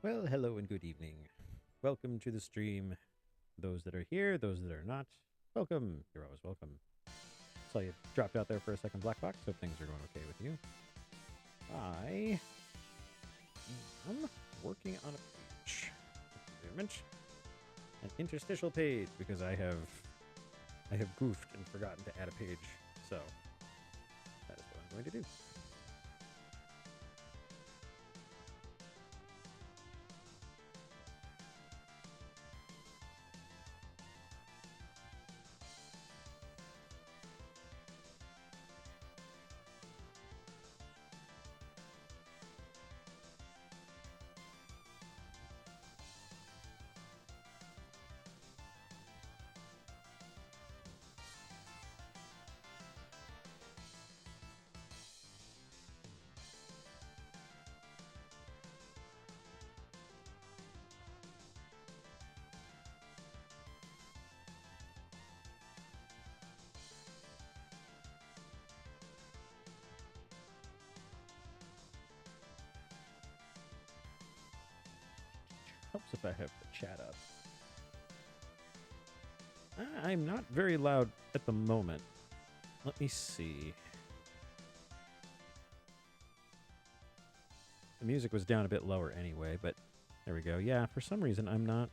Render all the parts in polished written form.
Well, hello and good evening. Welcome to the stream. Those that are here, those that are not, welcome. You're always welcome. Saw you dropped out there for a second, Black Box. Hope things are going okay with you. I am working on a page. An interstitial page because I have goofed and forgotten to add a page. So that is what I'm going to do. Helps if I have the chat up. I'm not very loud at the moment. Let me see. The music was down a bit lower anyway, but there we go. Yeah, for some reason I'm not.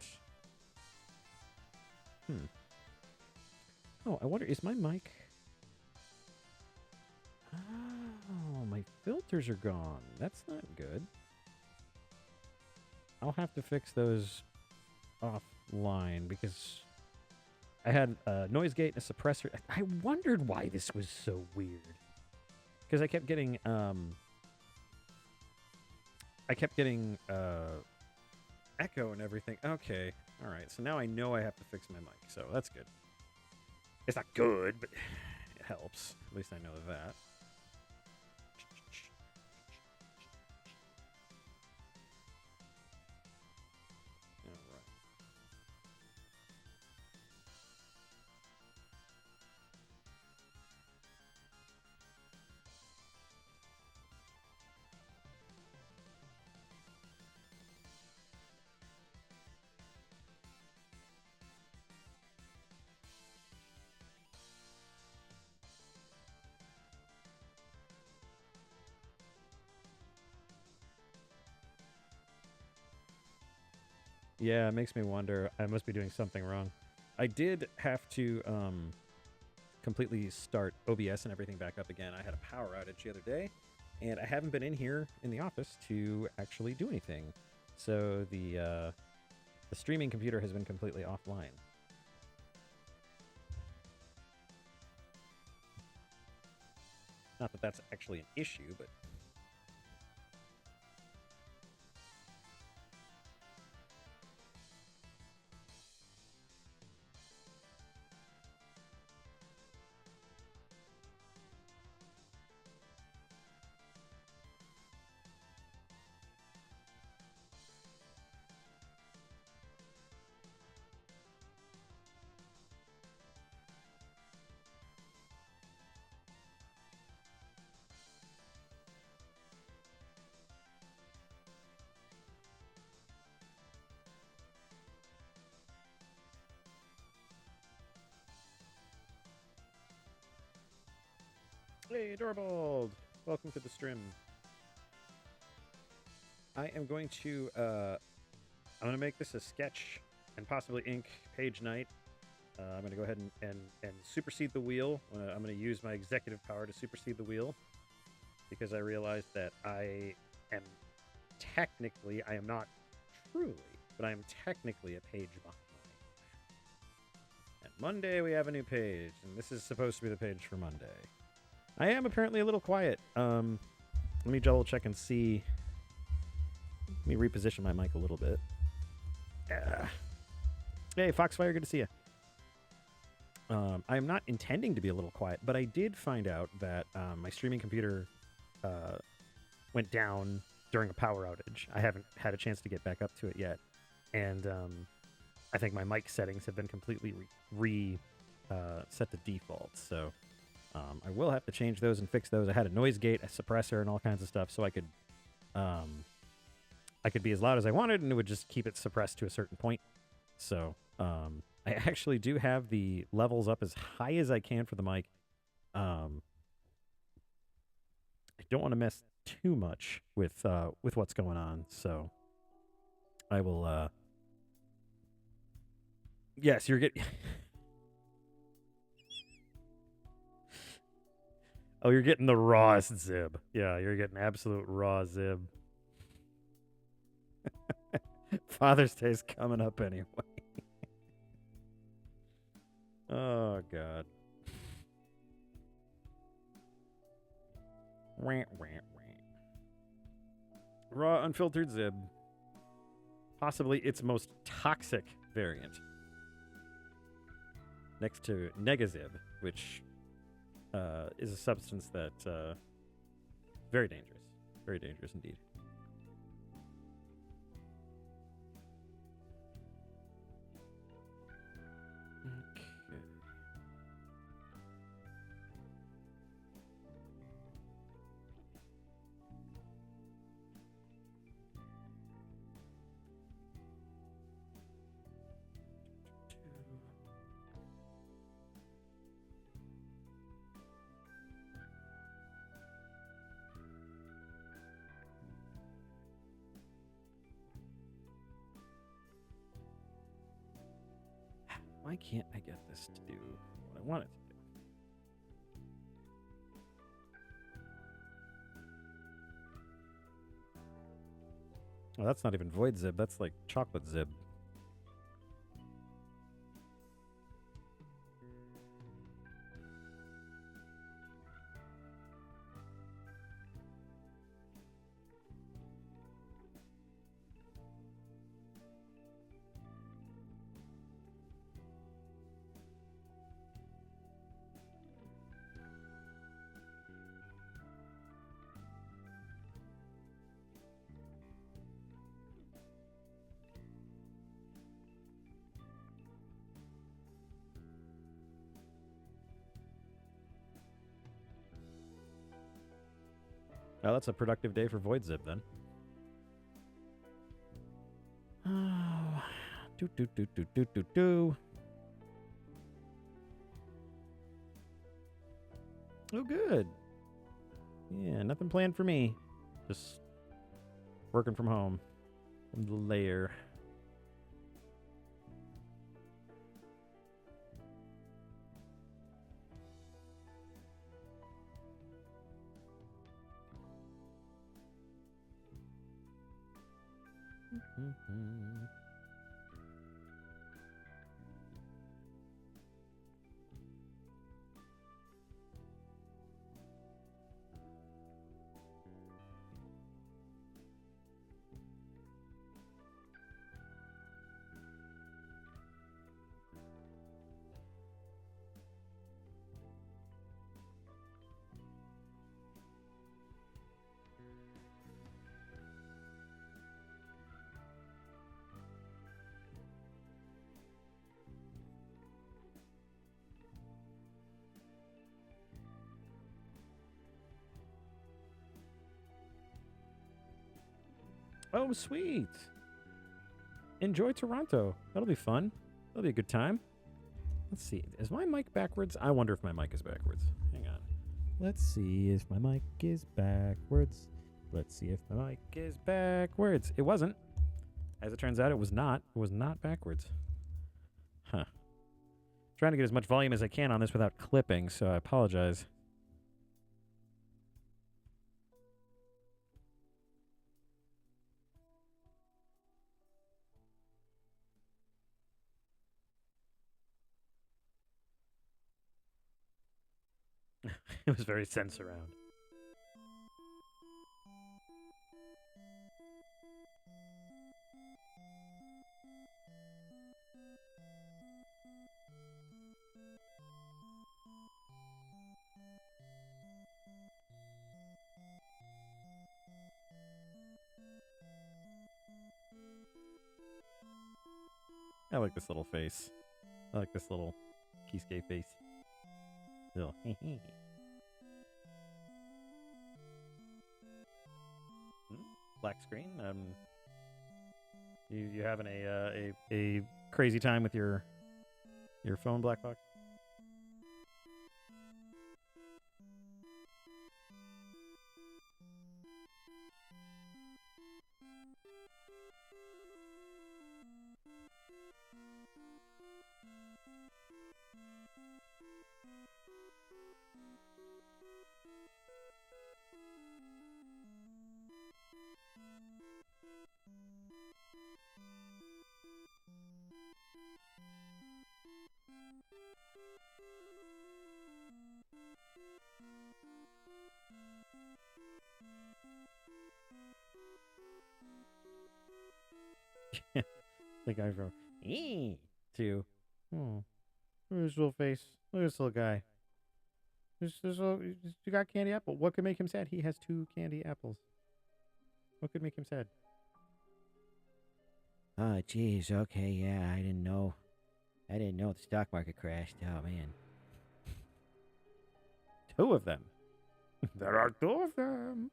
Oh, I wonder, is my mic. Oh, my filters are gone. That's not good. I'll have to fix those offline because I had a noise gate and a suppressor. I wondered why this was so weird. Because I kept getting echo and everything. Okay. All right. So now I know I have to fix my mic. So that's good. It's not good, but it helps. At least I know that. All right. Yeah, it makes me wonder. I must be doing something wrong. I did have to completely start OBS and everything back up again. I had a power outage the other day, and I haven't been in here in the office to actually do anything. So the streaming computer has been completely offline. Not that that's actually an issue, but hey, Doorbald! Welcome to the stream. I am going to I'm going to make this a sketch and possibly ink page night. I'm going to go ahead and supersede the wheel. I'm going to use my executive power to supersede the wheel because I realized that I am not truly, but I am technically a page behind. And Monday we have a new page, and this is supposed to be the page for Monday. I am apparently a little quiet. Let me double check and see. Let me reposition my mic a little bit. Hey, Foxfire, good to see you. I am not intending to be a little quiet, but I did find out that my streaming computer went down during a power outage. I haven't had a chance to get back up to it yet, and I think my mic settings have been completely set to default. So I will have to change those and fix those. I had a noise gate, a suppressor, and all kinds of stuff, so I could I could be as loud as I wanted, and it would just keep it suppressed to a certain point. So I actually do have the levels up as high as I can for the mic. I don't want to mess too much with what's going on, so I will. Yes, you're getting. Oh, you're getting the rawest Zib. Yeah, you're getting absolute raw Zib. Father's Day's coming up anyway. Oh, God. Raw unfiltered Zib. Possibly its most toxic variant. Next to Negazib, which is a substance that very dangerous. Very dangerous indeed. Okay. Why can't I get this to do what I want it to do? Oh, that's not even Void Zib. That's like Chocolate Zib. Oh, that's a productive day for Void Zib then. Oh, do. Oh, good. Yeah, nothing planned for me. Just working from home. From the lair. Oh, sweet. Enjoy Toronto. That'll be fun. That'll be a good time. Let's see. Is my mic backwards? I wonder if my mic is backwards. Hang on. Let's see if my mic is backwards. Let's see if my mic is backwards. It wasn't. As it turns out, it was not. It was not backwards. Huh. Trying to get as much volume as I can on this without clipping, so I apologize. It was very sense around. I like this little face. I like this little Kisuke face. Little black screen. You having a crazy time with your phone, Black Box? The guy from to look at his little face. Look at this little guy. You got candy apple. What could make him sad? He has 2 candy apples. What could make him sad? Oh, geez. Okay, yeah, I didn't know. I didn't know the stock market crashed. Oh, man. 2 of them. There are 2 of them.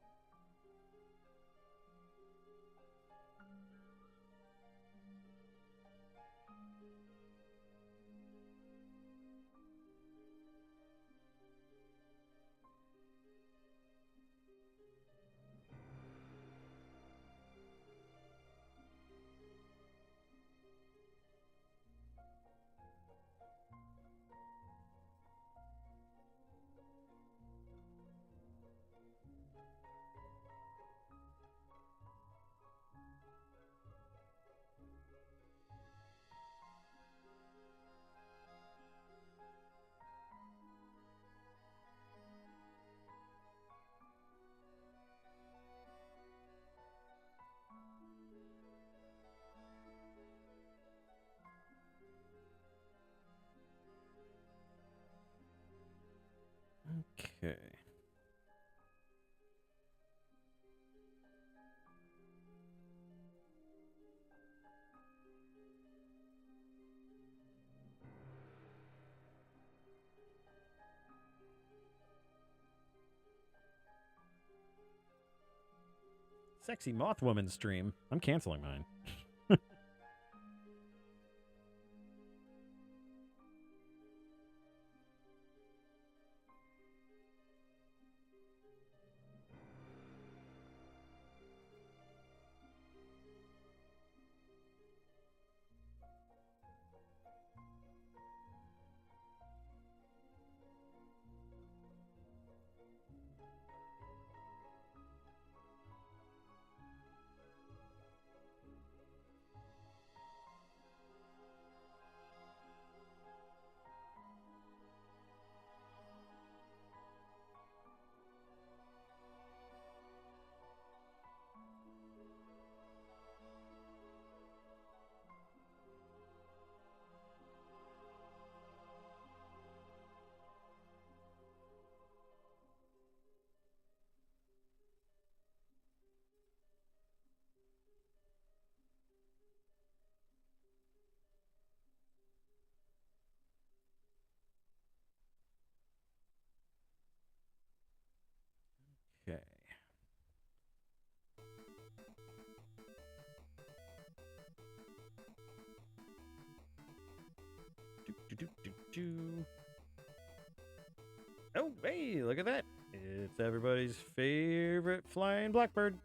Okay. Sexy Moth Woman stream. I'm canceling mine. Okay. Do. Oh, hey, look at that. It's everybody's favorite flying blackbird.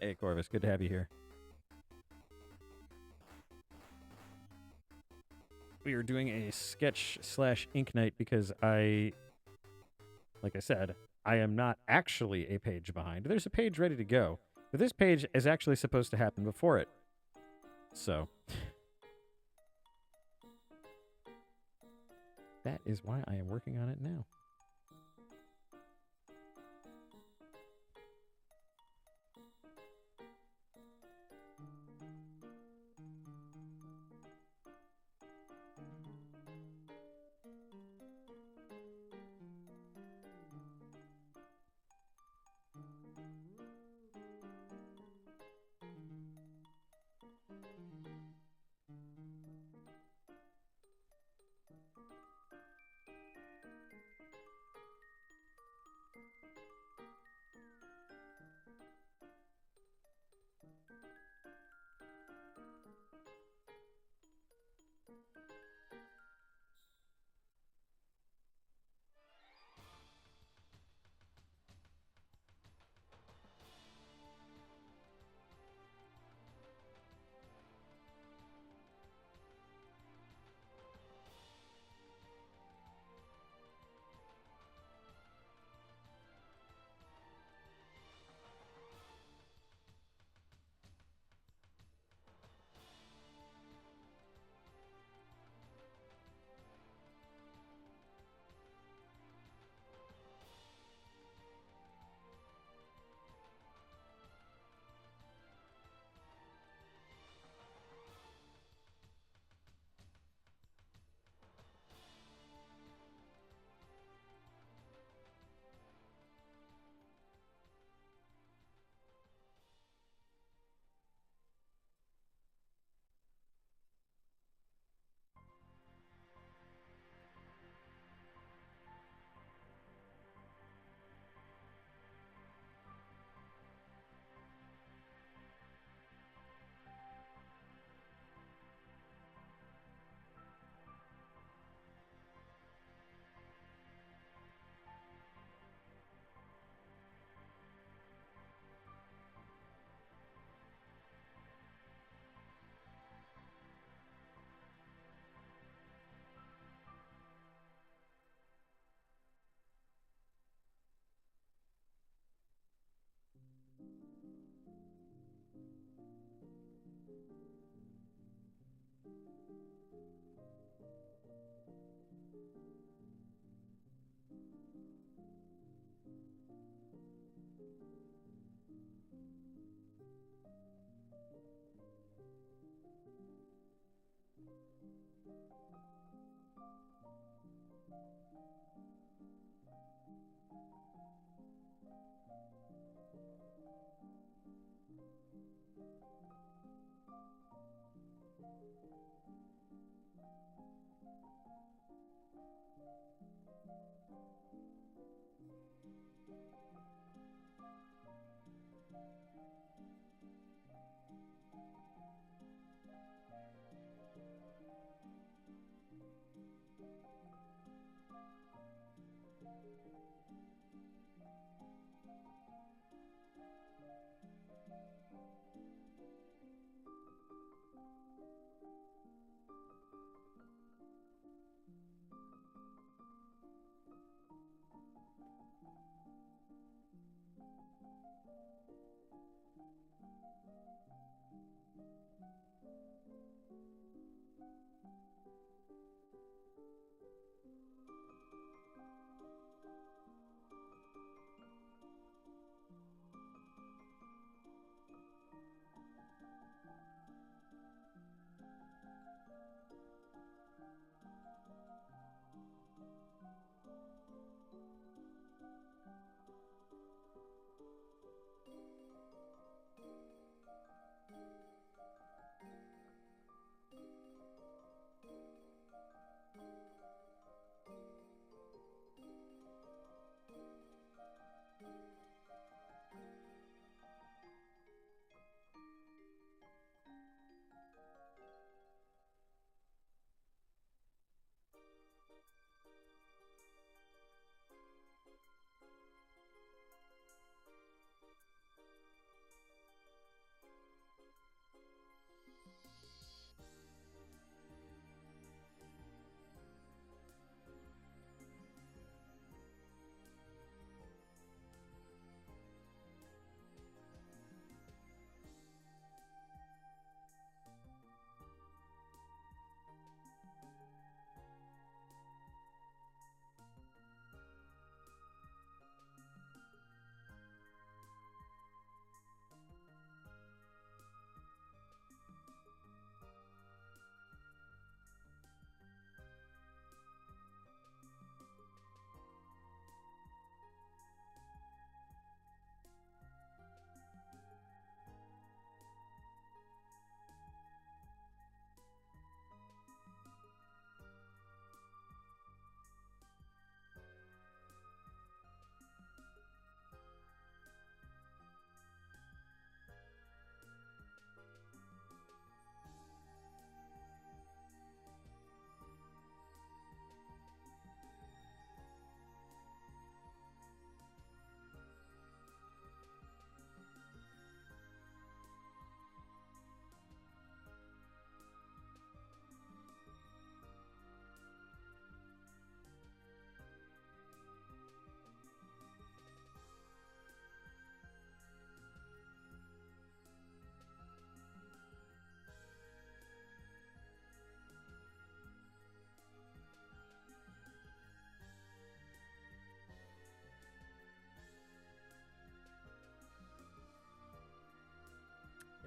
Hey, Corvus, good to have you here. We are doing a sketch / ink night because like I said, I am not actually a page behind. There's a page ready to go, but this page is actually supposed to happen before it. So that is why I am working on it now.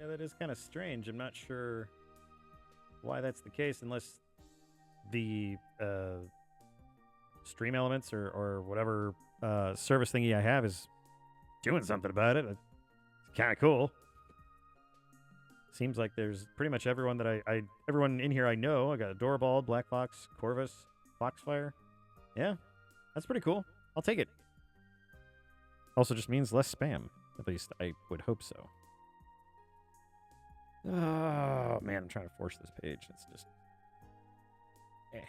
Yeah, that is kind of strange. I'm not sure why that's the case, unless the stream elements or whatever service thingy I have is doing something about it. It's kind of cool. Seems like there's pretty much everyone that everyone in here I know. I got Adorbald, Black Fox, Corvus, Foxfire. Yeah, that's pretty cool. I'll take it. Also just means less spam. At least I would hope so. Oh, man, I'm trying to force this page. It's just... eh.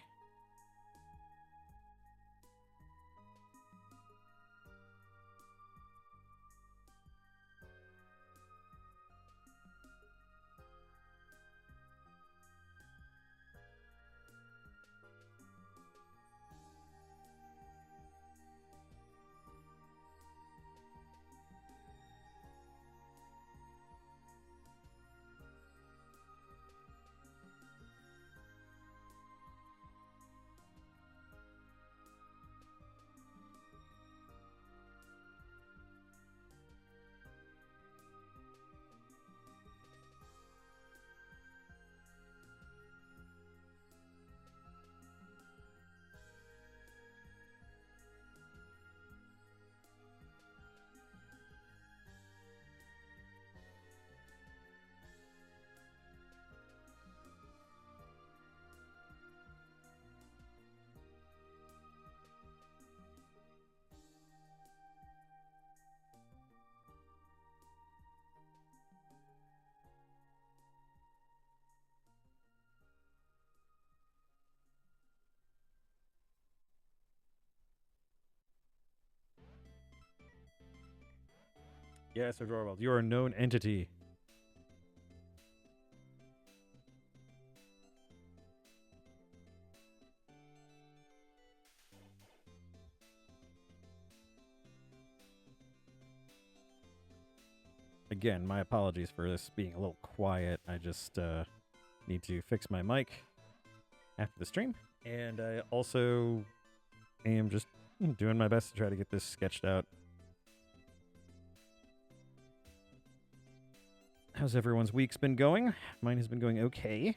Yes, Adorable. You are a known entity. Again, my apologies for this being a little quiet. I just need to fix my mic after the stream. And I also am just doing my best to try to get this sketched out. How's everyone's week's been going? Mine has been going okay.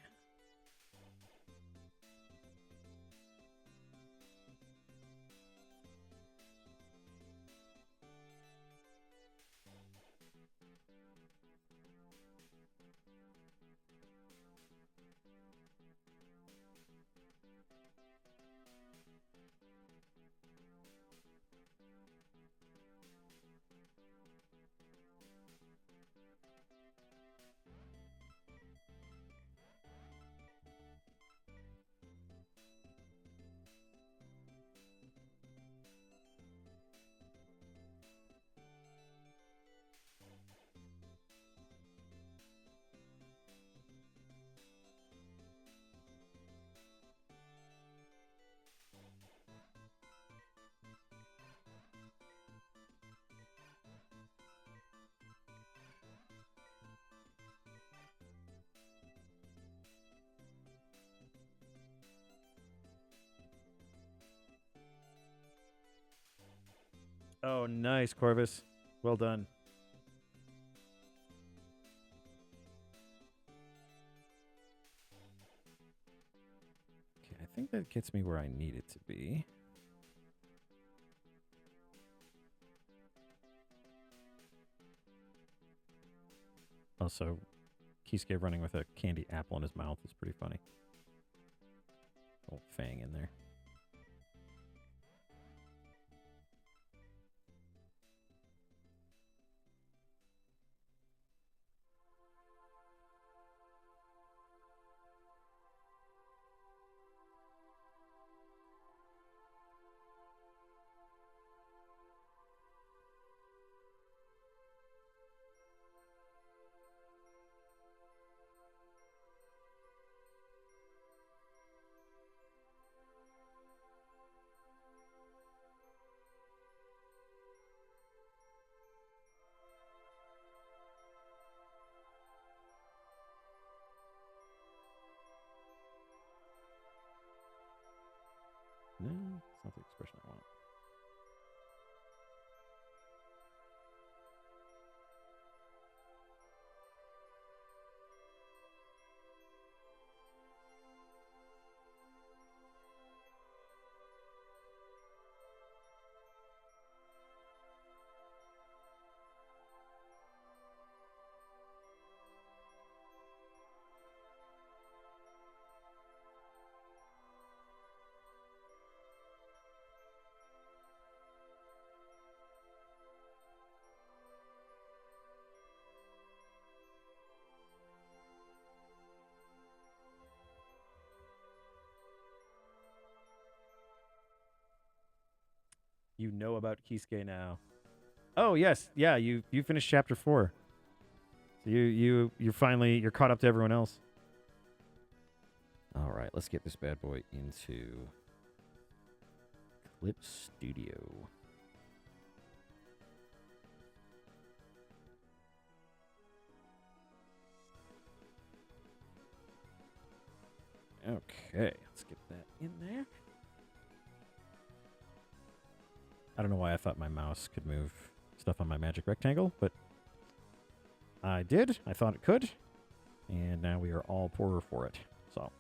Oh, nice, Corvus. Well done. Okay, I think that gets me where I need it to be. Also, Kisuke running with a candy apple in his mouth is pretty funny. Little fang in there. No, it's not the expression I want. You know about Kisuke now. Oh yes, yeah. You finished chapter 4. So you're caught up to everyone else. All right, let's get this bad boy into Clip Studio. Okay, let's get that in there. I don't know why I thought my mouse could move stuff on my magic rectangle, but I did. I thought it could. And now we are all poorer for it. So.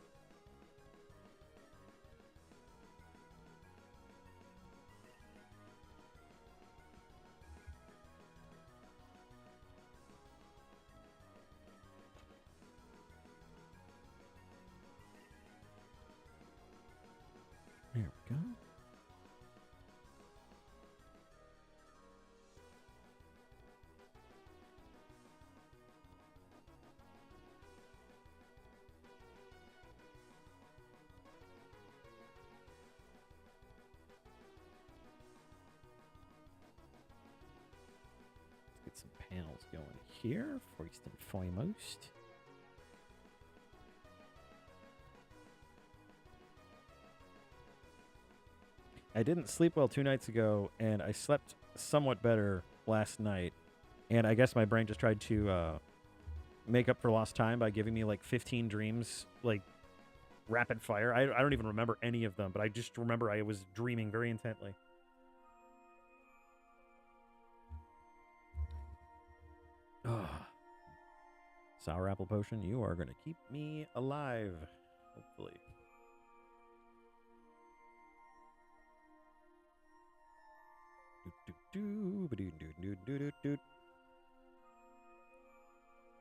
There we go. get some panels going here, first and foremost. I didn't sleep well 2 nights ago, and I slept somewhat better last night. And I guess my brain just tried to make up for lost time by giving me like 15 dreams, like rapid fire. I don't even remember any of them, but I just remember I was dreaming very intently. Sour apple potion, you are going to keep me alive, hopefully.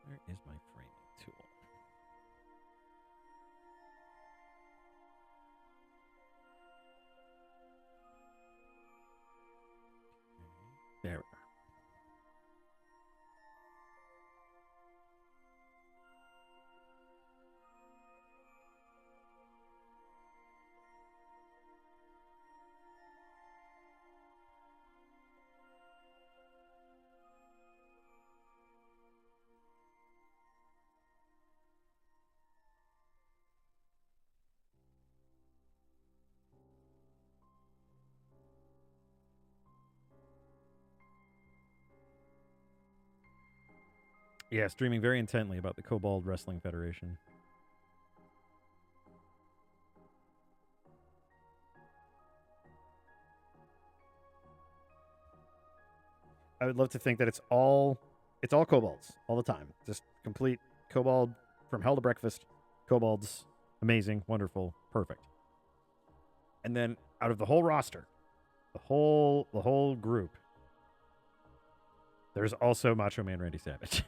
Where is my framing tool? There we are. Yeah, streaming very intently about the Kobold Wrestling Federation. I would love to think that it's all kobolds all the time. Just complete kobold from hell to breakfast. Kobolds, amazing, wonderful, perfect. And then out of the whole roster, the whole group, there's also Macho Man Randy Savage.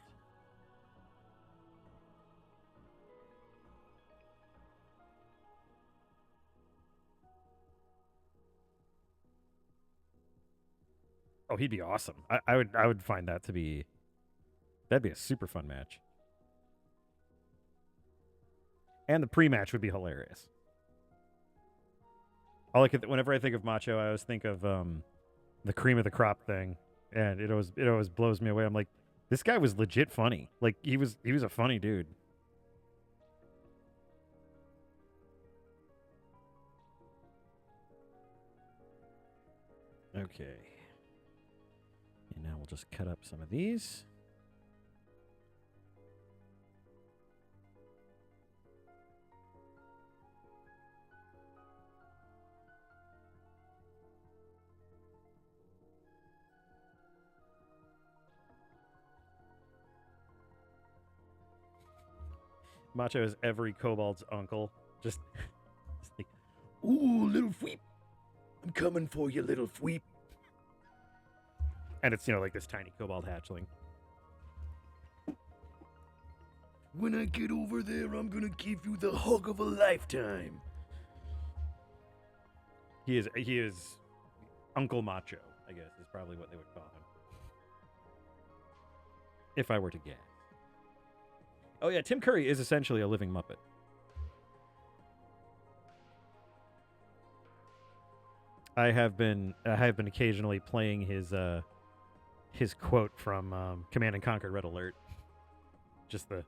Oh, he'd be awesome. I would find that'd be a super fun match. And the pre-match would be hilarious. Whenever I think of Macho, I always think of the cream of the crop thing, and it always blows me away. I'm like, this guy was legit funny. Like he was a funny dude. Okay. And now we'll just cut up some of these. Macho is every kobold's uncle. Just like, ooh, little fweep. I'm coming for you, little fweep. And it's, like this tiny kobold hatchling. When I get over there, I'm gonna give you the hug of a lifetime. He is Uncle Macho, I guess, is probably what they would call him. If I were to guess. Oh yeah, Tim Curry is essentially a living Muppet. I have been occasionally playing his quote from Command and Conquer: Red Alert. Just the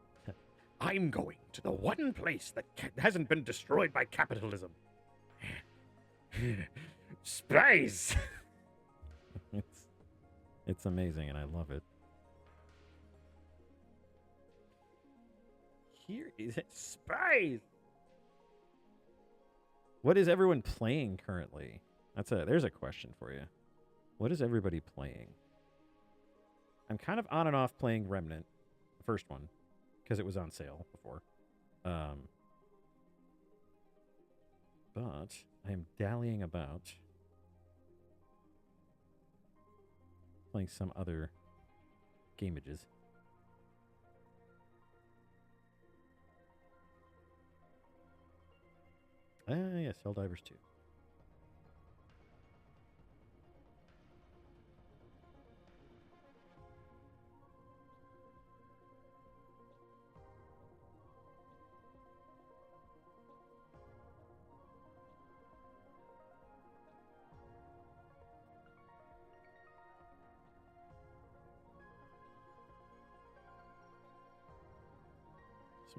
I'm going to the one place that hasn't been destroyed by capitalism. Spies. It's amazing, and I love it. Here is it, spies. What is everyone playing currently? There's a question for you. What is everybody playing? I'm kind of on and off playing Remnant, the first one, because it was on sale before. But I am dallying about playing some other gamages. Yes, Helldivers 2.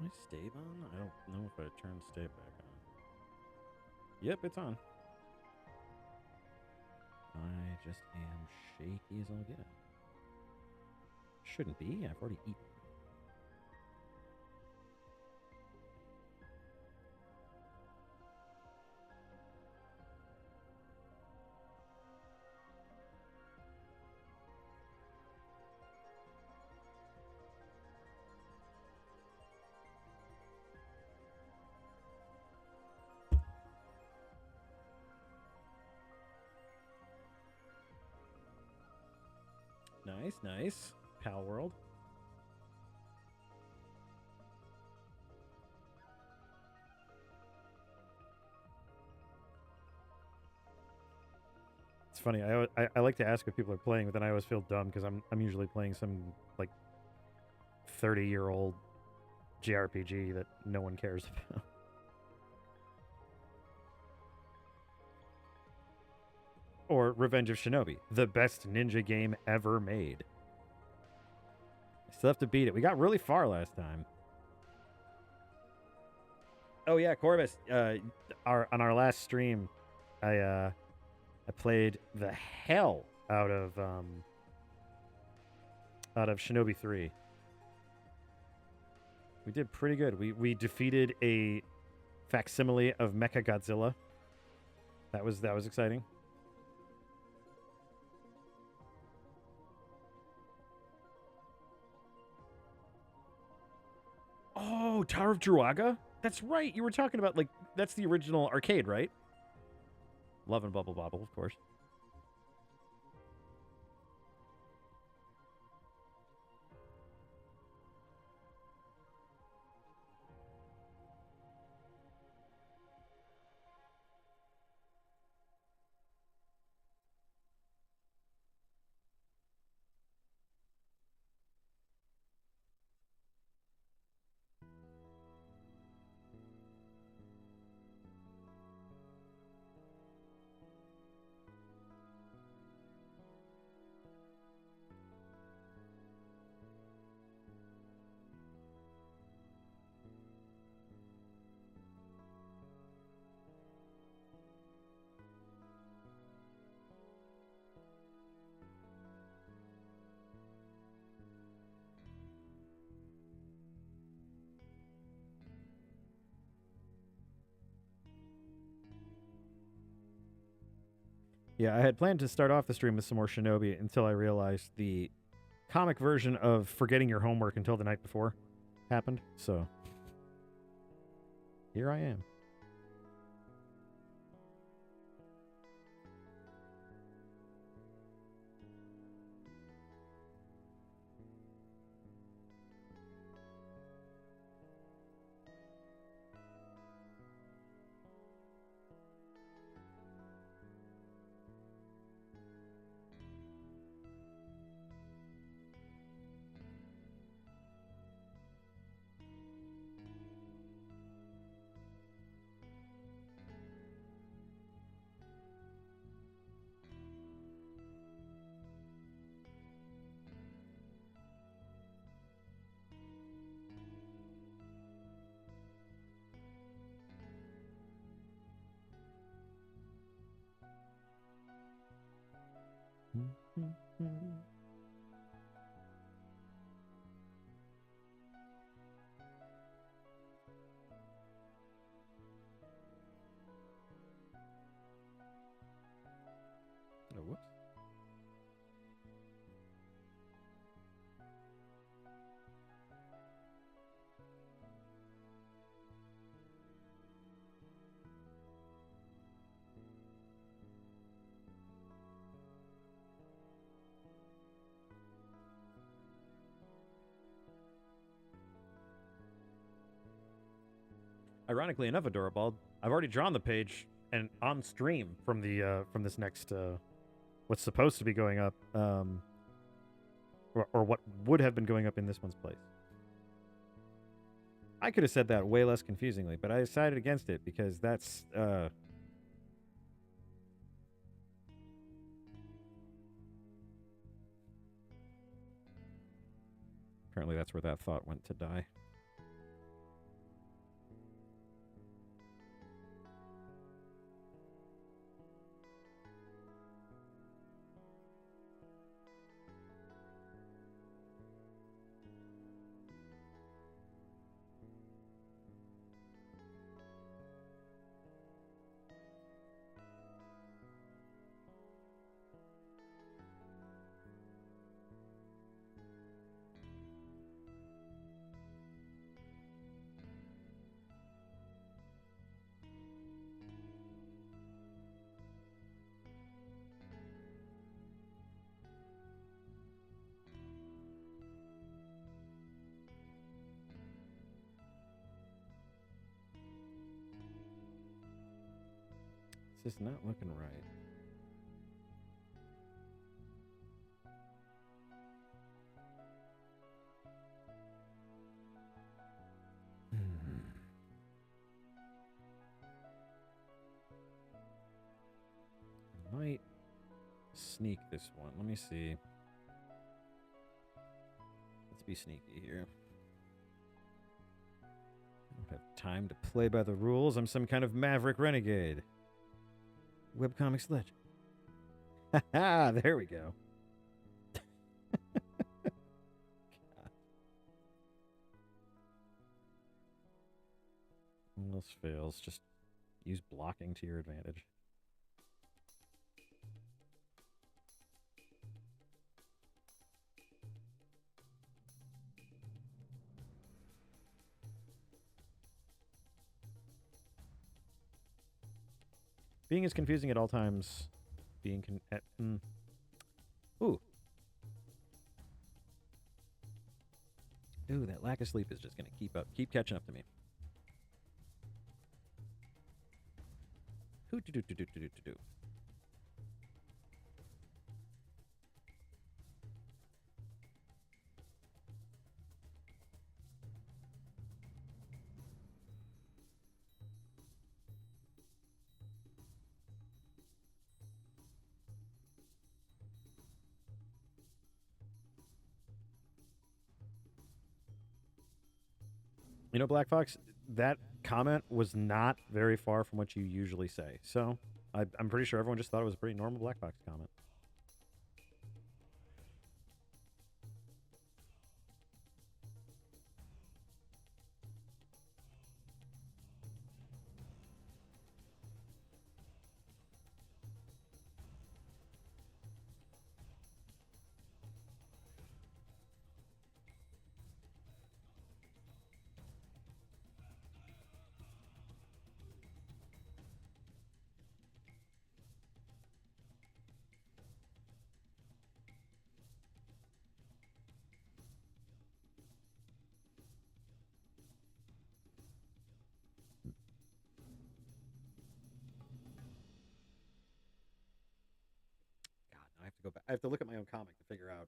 my stave on? I don't know if I turned stave back on. Yep, it's on. I just am shaky as all get. Shouldn't be. I've already eaten. Nice, nice. Pal World. It's funny. I like to ask if people are playing, but then I always feel dumb because I'm usually playing some like 30-year-old JRPG that no one cares about. Or Revenge of Shinobi, the best ninja game ever made. I still have to beat it. We got really far last time. Oh yeah, Corvus. On our last stream, I played the hell out of Shinobi 3. We did pretty good. We defeated a facsimile of Mecha Godzilla. That was exciting. Oh, Tower of Druaga? That's right. You were talking about, like, that's the original arcade, right? Love and Bubble Bobble, of course. Yeah, I had planned to start off the stream with some more Shinobi until I realized the comic version of forgetting your homework until the night before happened. So here I am. Oh, whoops. Ironically enough, Adorable, I've already drawn the page and on stream from the from this next what's supposed to be going up, or what would have been going up in this one's place. I could have said that way less confusingly, but I decided against it because that's apparently that's where that thought went to die. This is not looking right. I might sneak this one. Let me see. Let's be sneaky here. I don't have time to play by the rules. I'm some kind of maverick renegade. Webcomic Sledge. Ha! There we go. Almost fails. Just use blocking to your advantage. Being as confusing at all times. Being Ooh. Ooh, that lack of sleep is just gonna keep catching up to me. Hoo do do do do do do do. You know, Black Fox, that comment was not very far from what you usually say. So I'm pretty sure everyone just thought it was a pretty normal Black Fox comment. God, I have to go back. I have to look at my own comic to figure out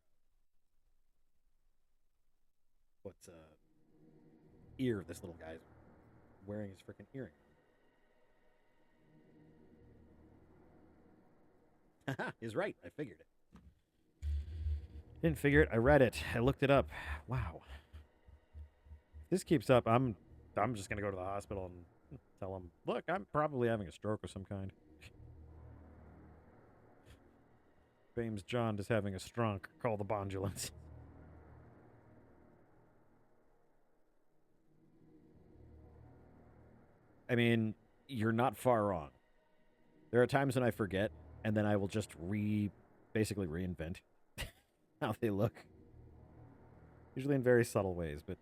what ear this little guy's wearing his freaking earring. Haha, he's right. I figured it. Didn't figure it. I read it. I looked it up. Wow. If this keeps up, I'm just gonna go to the hospital and tell them, look, I'm probably having a stroke of some kind. Bames John is having a strunk. Call the bondulance. I mean, you're not far wrong. There are times when I forget, and then I will just basically reinvent how they look. Usually in very subtle ways, but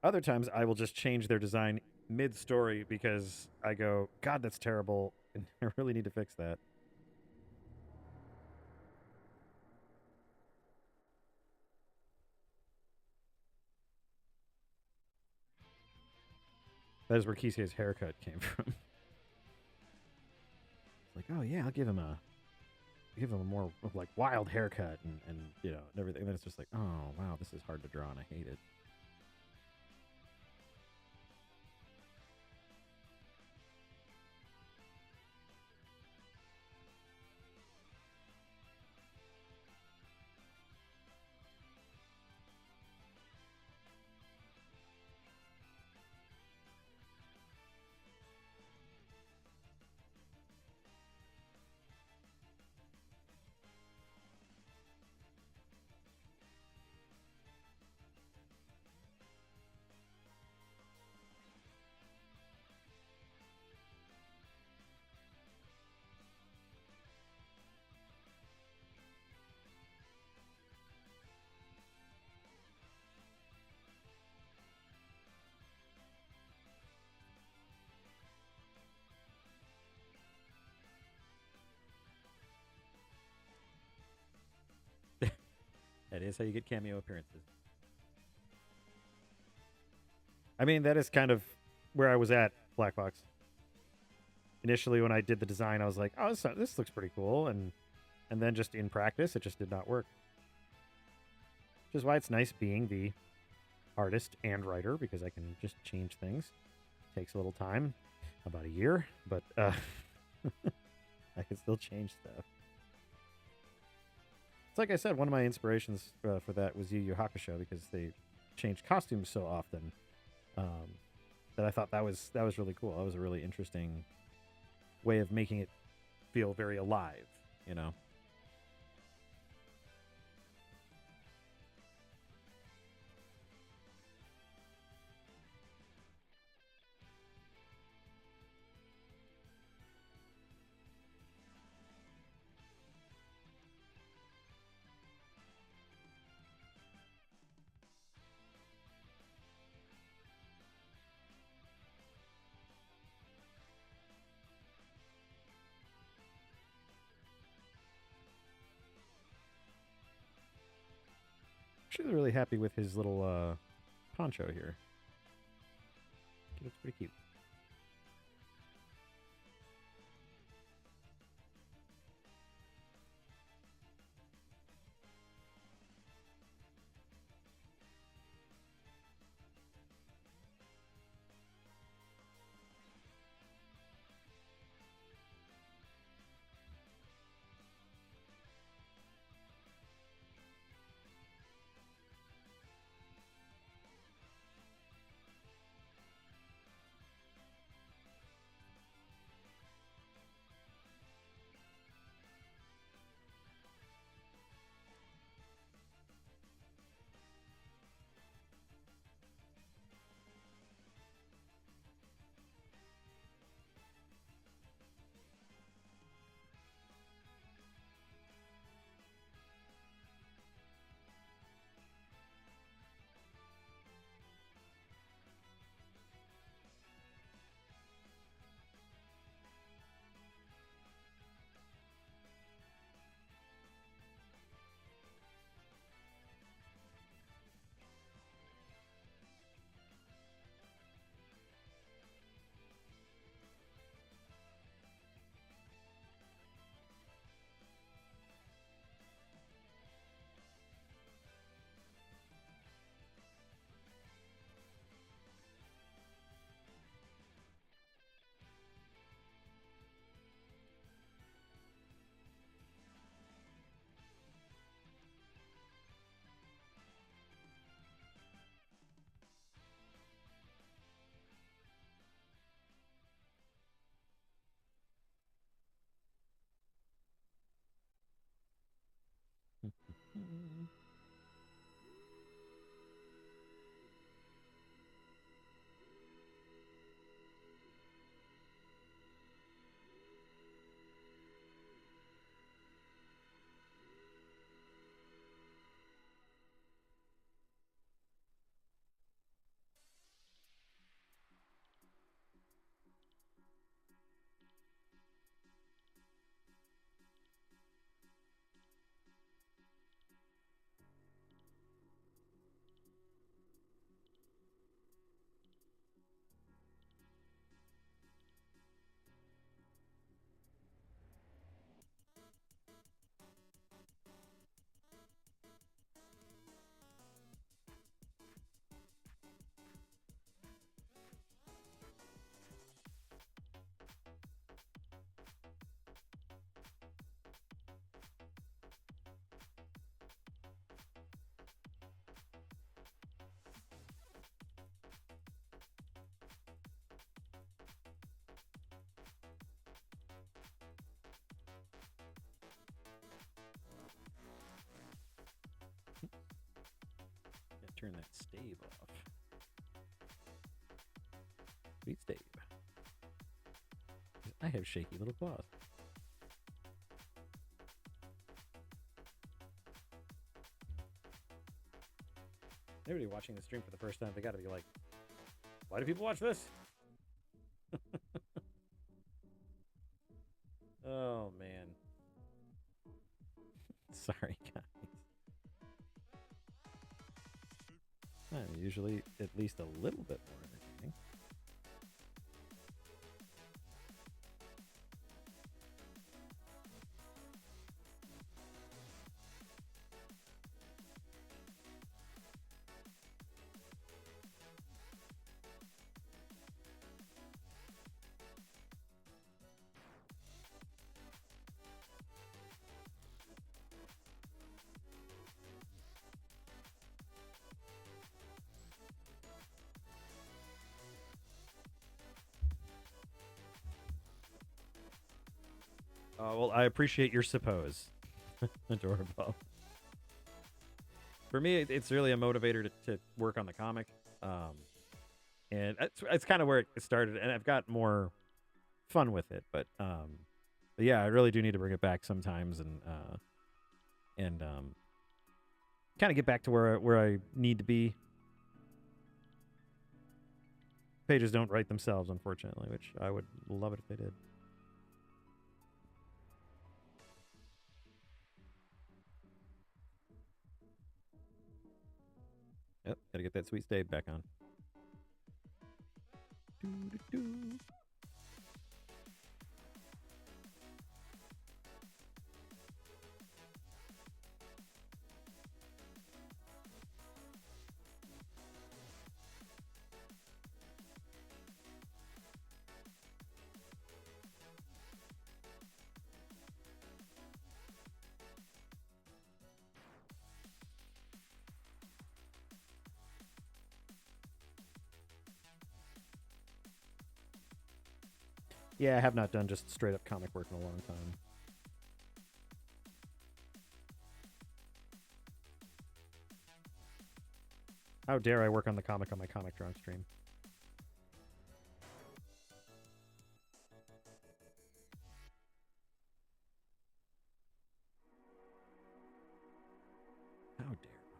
other times I will just change their design mid-story because I go, God, that's terrible, and I really need to fix that. That is where Kisei's haircut came from. It's like, oh yeah, I'll give him a more like wild haircut and you know and everything. And then it's just like, oh wow, this is hard to draw and I hate it. That is how you get cameo appearances. I mean, that is kind of where I was at, Black Box. Initially, when I did the design, I was like, "Oh, this looks pretty cool," and then just in practice, it just did not work. Which is why it's nice being the artist and writer, because I can just change things. Takes a little time, about a year, but I can still change stuff. It's like I said, one of my inspirations for that was Yu Yu Hakusho, because they changed costumes so often that I thought that was really cool. That was a really interesting way of making it feel very alive, you know. Actually, really happy with his little poncho here. It looks pretty cute. Turn that stave off. Sweet stave. I have shaky little claws. Everybody watching the stream for the first time, they gotta be like, why do people watch this? Oh, man. Sorry, guys. Usually at least a little bit more entertaining. Well, I appreciate your suppose, Adorable. For me, it's really a motivator to work on the comic, and it's kind of where it started. And I've got more fun with it, but yeah, I really do need to bring it back sometimes, and kind of get back to where I need to be. Pages don't write themselves, unfortunately, which I would love it if they did. Yep, gotta get that sweet stave back on. Doo-doo-doo. Yeah, I have not done just straight up comic work in a long time. How dare I work on the comic on my Comic Drunk stream? How dare I?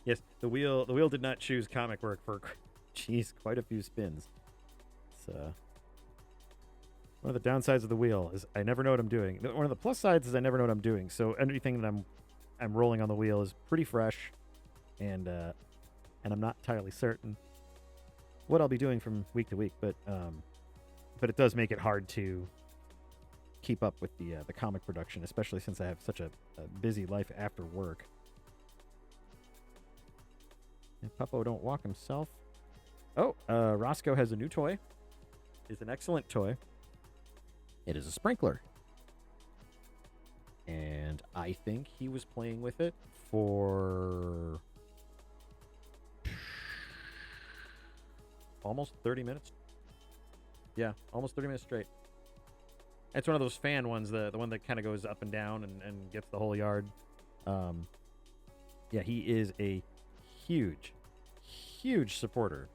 Yes, the wheel did not choose comic work for jeez, quite a few spins. It's one of the downsides of the wheel is I never know what I'm doing. One of the plus sides is I never know what I'm doing. So anything that I'm rolling on the wheel is pretty fresh, and I'm not entirely certain what I'll be doing from week to week. But it does make it hard to keep up with the comic production, especially since I have such a busy life after work. And Puppo don't walk himself. Oh, Roscoe has a new toy. It's an excellent toy. It is a sprinkler. And I think he was playing with it for almost 30 minutes. Yeah, almost 30 minutes straight. It's one of those fan ones, the one that kind of goes up and down and gets the whole yard. Yeah, he is a huge supporter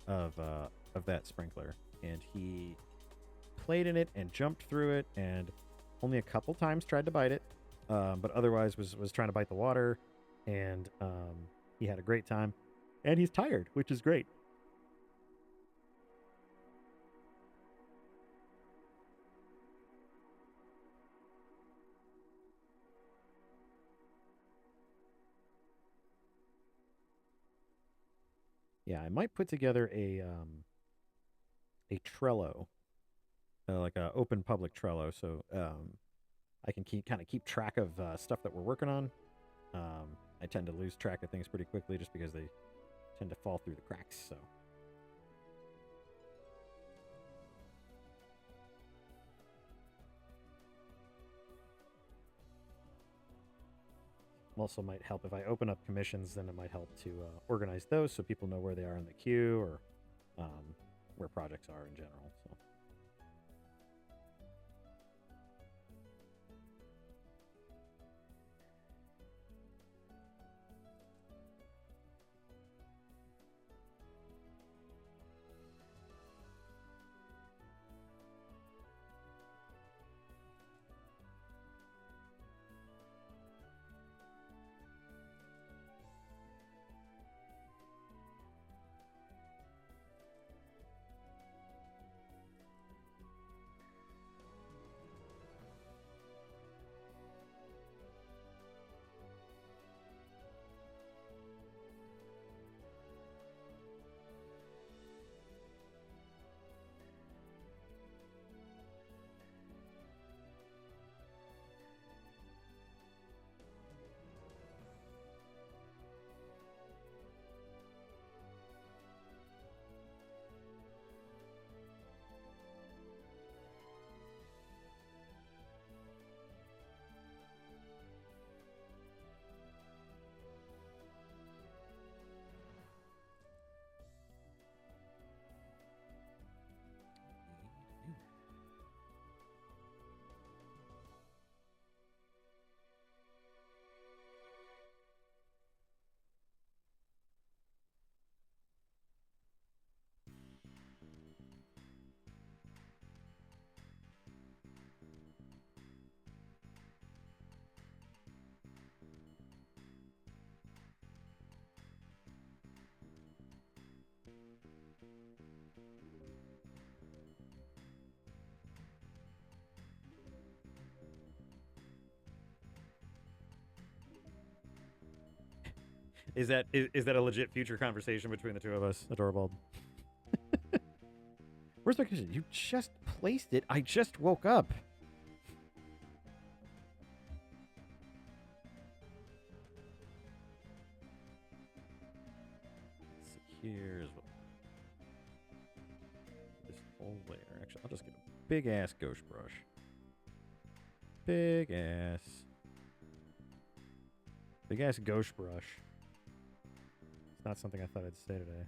of that sprinkler, and he played in it and jumped through it, and only a couple times tried to bite it, but otherwise was trying to bite the water, and he had a great time, and he's tired, which is great. Yeah, I might put together a Trello, like a open public Trello, so I can keep track of stuff that we're working on, I tend to lose track of things pretty quickly just because they tend to fall through the cracks. So. Also might help if I open up commissions, then it might help to organize those so people know where they are in the queue or where projects are in general. So. Is that a legit future conversation between the two of us, Adorable? Where's my question? You just placed it. I just woke up. Here's what this whole layer. Actually, I'll just get a big ass ghost brush. Big ass ghost brush. It's not something I thought I'd say today.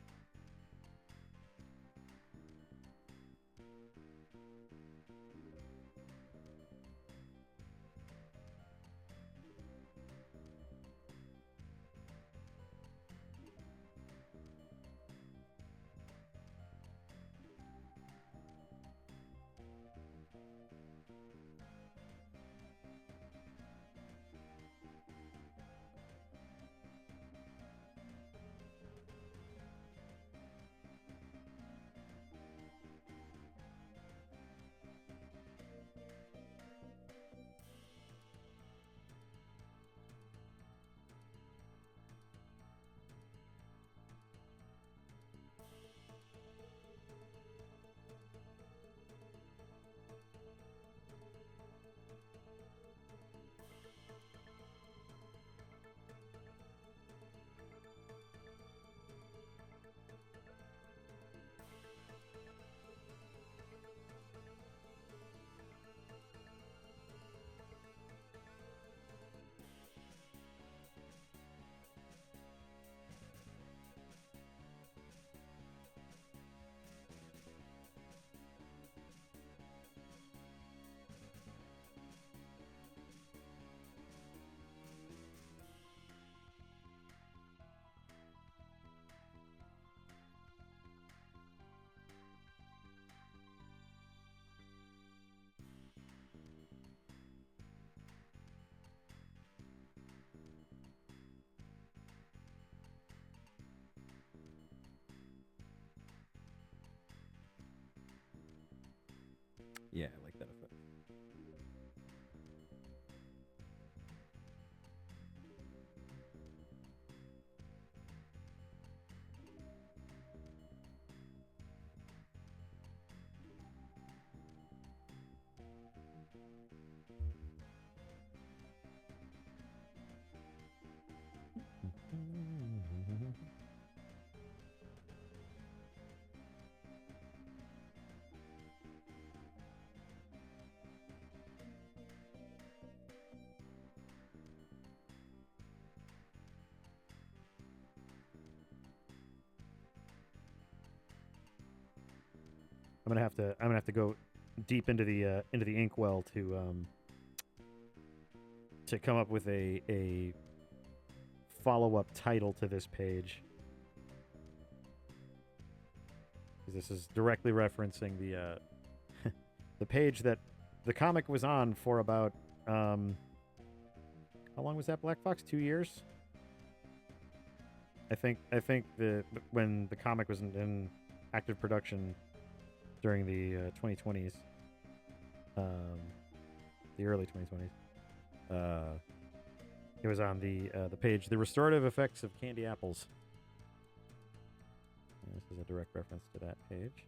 Yeah, I like that effect. I'm gonna have to go deep into the inkwell to come up with a follow-up title to this page. This is directly referencing the the page that the comic was on for about how long was that, Black Fox? 2 years? I think when the comic was in active production during the 2020s, the early 2020s, it was on the page, The Restorative Effects of Candy Apples. And this is a direct reference to that page.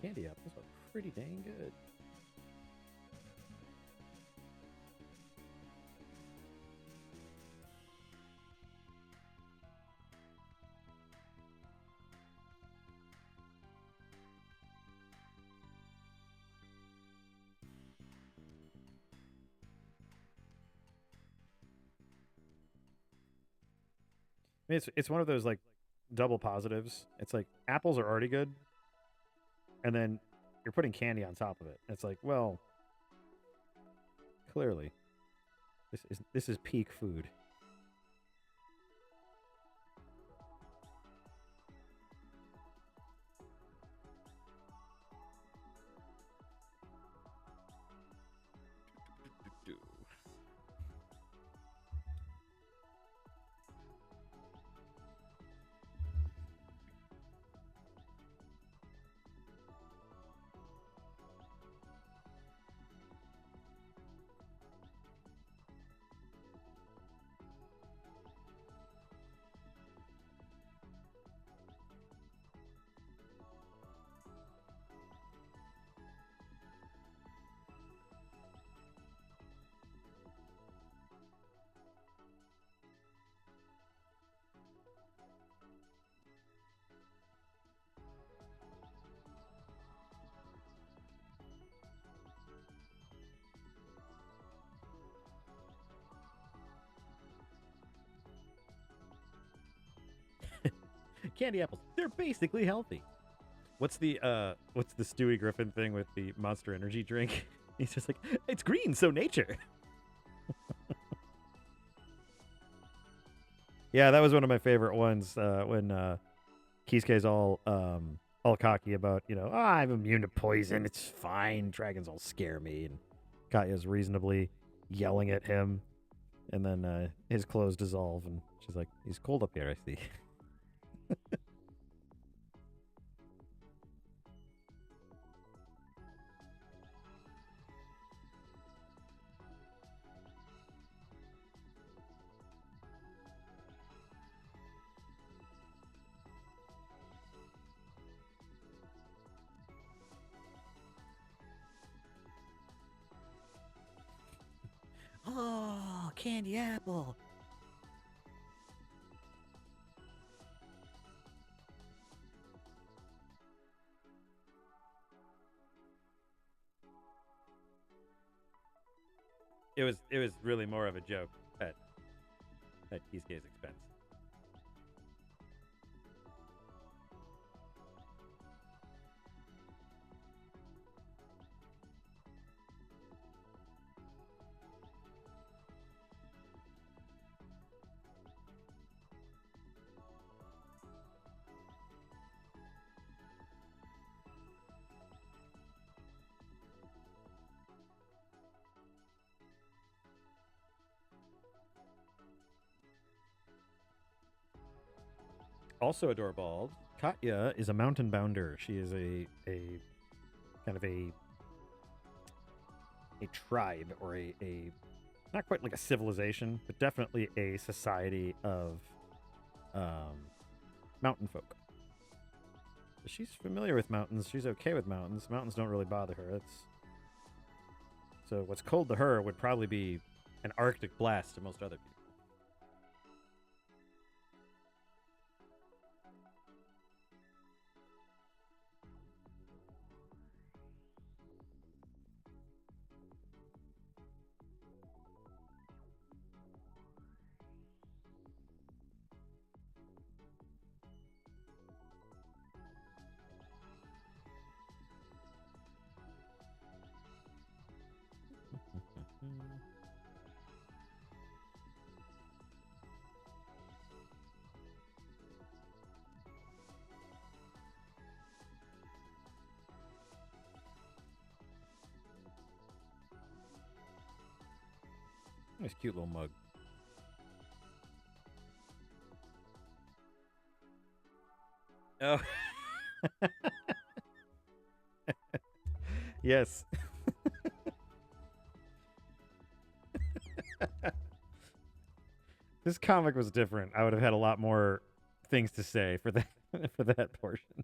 Candy apples are pretty dang good. I mean, it's one of those like double positives. It's like apples are already good, and then you're putting candy on top of it. It's like, well, clearly, this is peak food. Candy apples, they're basically healthy. What's the Stewie Griffin thing with the Monster Energy drink? He's just like, it's green, so nature. Yeah, that was one of my favorite ones when Kisuke's all cocky about, you know, oh, I'm immune to poison, it's fine, dragons all scare me, and Katya's reasonably yelling at him, and then his clothes dissolve, and she's like, he's cold up here, I see. Oh, candy apple. It was really more of a joke at Kisuke's expense. Also adorable, Katya is a mountain bounder. She is a kind of a tribe, or a not quite like a civilization, but definitely a society of mountain folk. She's familiar with mountains. She's okay with mountains. Mountains don't really bother her. So what's cold to her would probably be an Arctic blast to most other people. Nice cute little mug. Oh. Yes. This comic was different. I would have had a lot more things to say for that for that portion.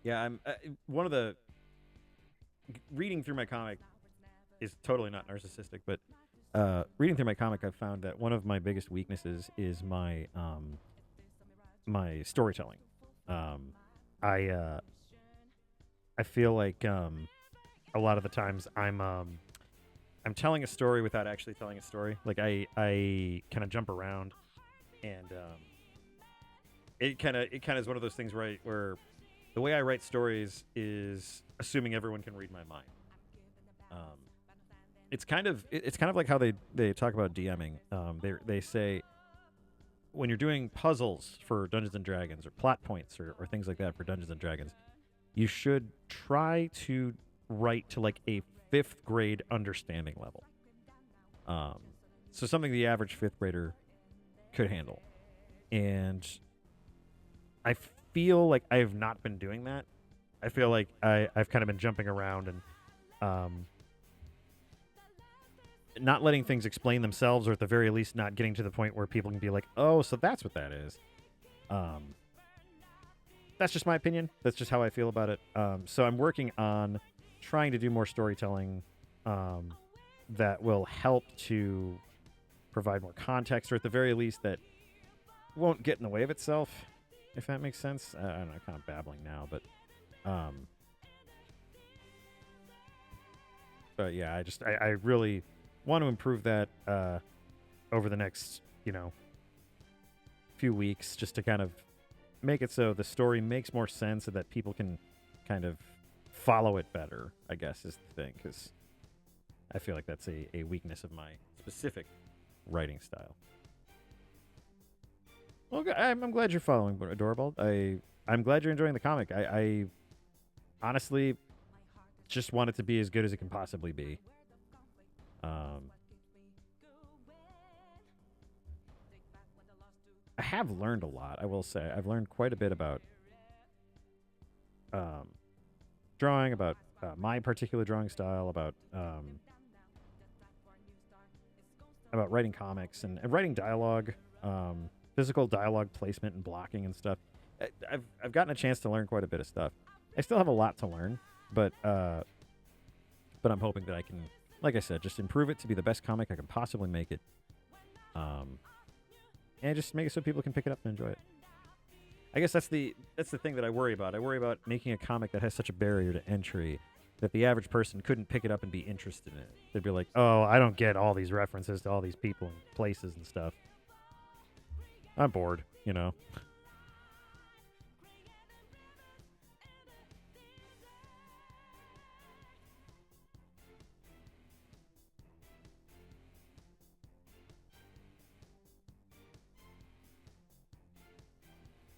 Yeah, I'm one of the reading through my comic is totally not narcissistic, but reading through my comic, I've found that one of my biggest weaknesses is my storytelling. I feel like a lot of the times I'm telling a story without actually telling a story. Like I kind of jump around, and it kind of is one of those things where the way I write stories is assuming everyone can read my mind. It's kind of like how they talk about DMing. They say when you're doing puzzles for Dungeons and Dragons or plot points or things like that for Dungeons and Dragons, you should try to write to like a 5th grade understanding level. So something the average 5th grader could handle. And I feel like I have not been doing that. I feel like I've kind of been jumping around and not letting things explain themselves, or at the very least not getting to the point where people can be like, oh, so that's what that is. That's just my opinion. That's just how I feel about it. So I'm working on trying to do more storytelling that will help to provide more context, or at the very least that won't get in the way of itself, if that makes sense. I don't know, I'm kind of babbling now, but yeah, I really want to improve that over the next, few weeks, just to kind of make it so the story makes more sense and that people can kind of follow it better, I guess, is the thing, because I feel like that's a weakness of my specific writing style. Well, I'm glad you're following, Adorable. I'm glad you're enjoying the comic. I honestly just want it to be as good as it can possibly be. I have learned a lot, I will say. I've learned quite a bit about drawing, about my particular drawing style, about writing comics and writing dialogue, physical dialogue placement and blocking and stuff. I've gotten a chance to learn quite a bit of stuff. I still have a lot to learn, but I'm hoping that I can, like I said, just improve it to be the best comic I can possibly make it. And just make it so people can pick it up and enjoy it. I guess that's the thing that I worry about. I worry about making a comic that has such a barrier to entry that the average person couldn't pick it up and be interested in it. They'd be like, oh, I don't get all these references to all these people and places and stuff. I'm bored,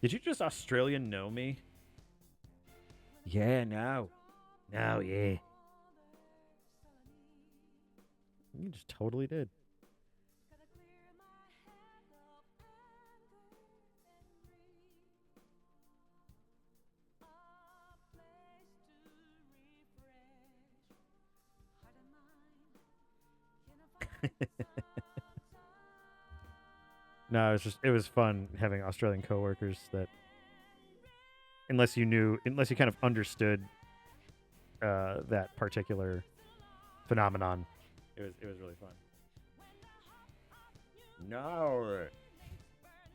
Did you just Australian know me? Yeah, no. No, yeah. You just totally did. No, it was fun having Australian coworkers that, unless you kind of understood that particular phenomenon, it was really fun. No.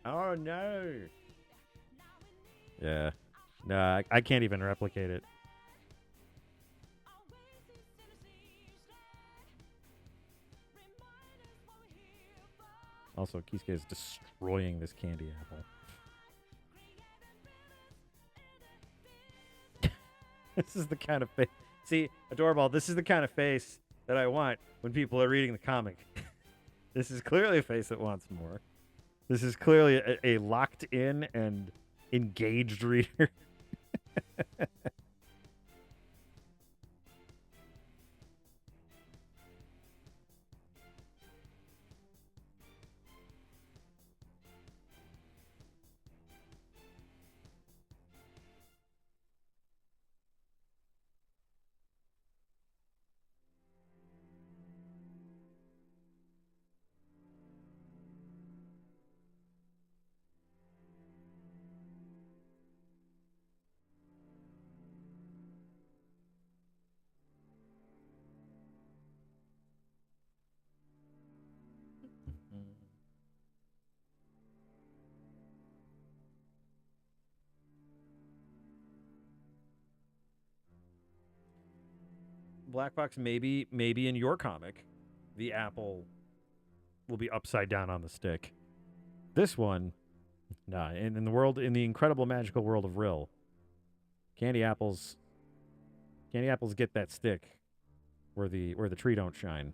Oh, no. Yeah. No, I can't even replicate it. Also, Kisuke is destroying this candy apple. This is the kind of face. See, Adorball, this is the kind of face that I want when people are reading the comic. This is clearly a face that wants more. This is clearly a locked in and engaged reader. Black Box, maybe in your comic, the apple will be upside down on the stick. This one, nah. In the world, in the incredible magical world of Rill, candy apples get that stick where the tree don't shine,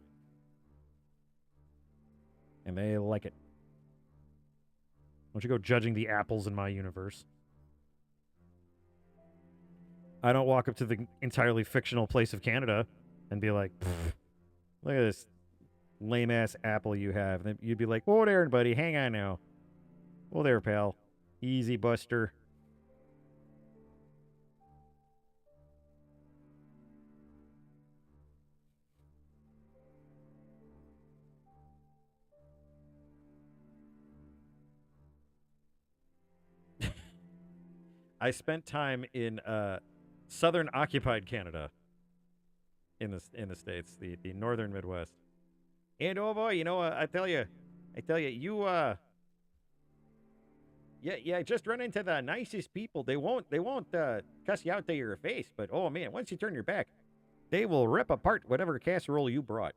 and they like it. Don't you go judging the apples in my universe. I don't walk up to the entirely fictional place of Canada and be like, look at this lame ass apple you have. And you'd be like, whoa there, buddy, hang on now. Whoa there, pal. Easy, Buster. I spent time in southern occupied Canada in the States, the northern Midwest. And oh boy, I tell you, you yeah, I just run into the nicest people. They won't cuss you out to your face, but oh man, once you turn your back, they will rip apart whatever casserole you brought.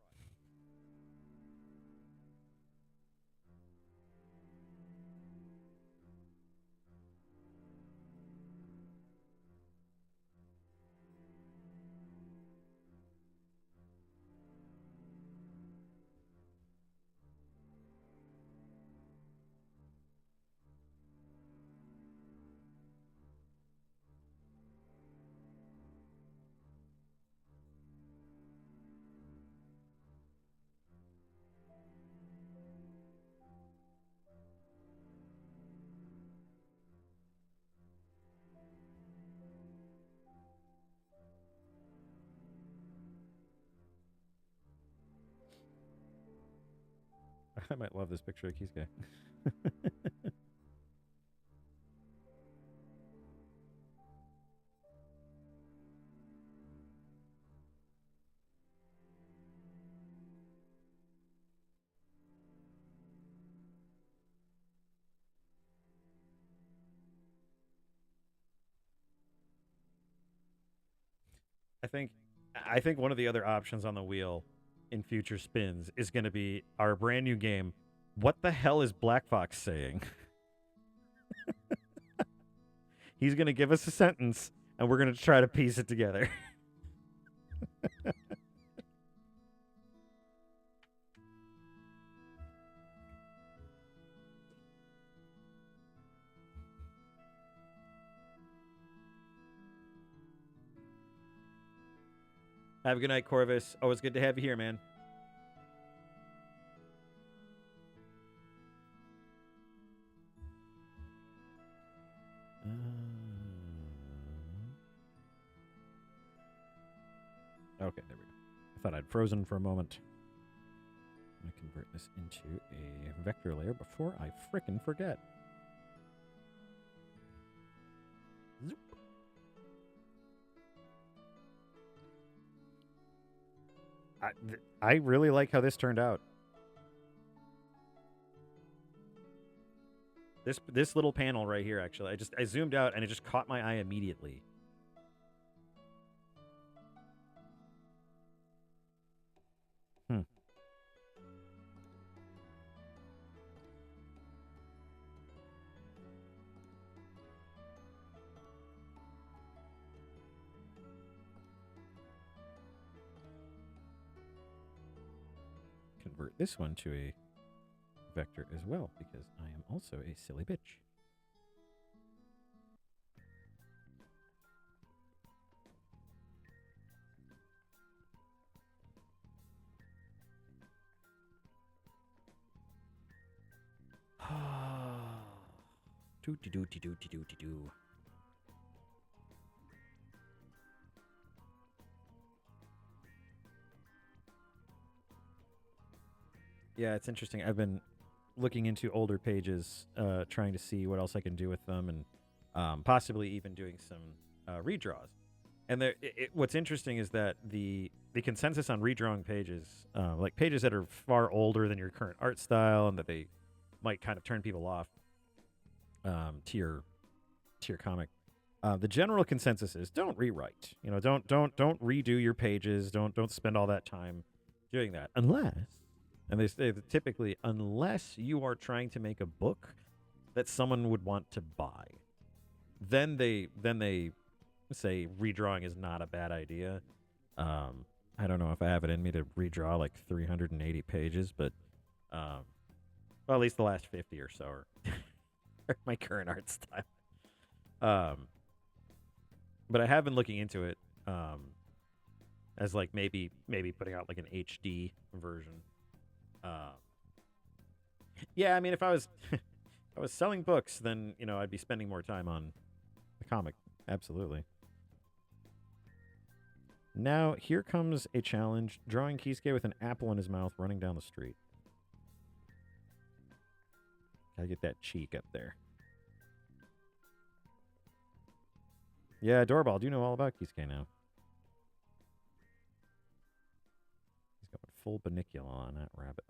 I might love this picture of Kisuke. I think one of the other options on the wheel in future spins is going to be our brand new game. What the hell is Black Fox saying? He's going to give us a sentence, and we're going to try to piece it together. Have a good night, Corvus. Always good to have you here, man. Okay, there we go. I thought I'd frozen for a moment. I'm going to convert this into a vector layer before I frickin' forget. Zoop. I really like how this turned out. This little panel right here, actually, I zoomed out and it just caught my eye immediately. Convert this one to a vector as well, because I am also a silly bitch. Doo-dee-doo-dee-doo-dee-doo-dee-doo. Yeah, it's interesting. I've been looking into older pages, trying to see what else I can do with them, and possibly even doing some redraws. And what's interesting is that the consensus on redrawing pages, like pages that are far older than your current art style, and that they might kind of turn people off to your comic. The general consensus is don't rewrite. You know, don't redo your pages. Don't spend all that time doing that unless. And they say that typically, unless you are trying to make a book that someone would want to buy, then they say redrawing is not a bad idea. I don't know if I have it in me to redraw like 380 pages, but well, at least the last 50 or so are my current art style. But I have been looking into it as like maybe putting out like an HD version. Yeah, I mean, if I was selling books, then I'd be spending more time on the comic. Absolutely. Now here comes a challenge: drawing Kisuke with an apple in his mouth, running down the street. Gotta get that cheek up there. Yeah, Doorball, do you know all about Kisuke now? He's got full Banicula on that rabbit,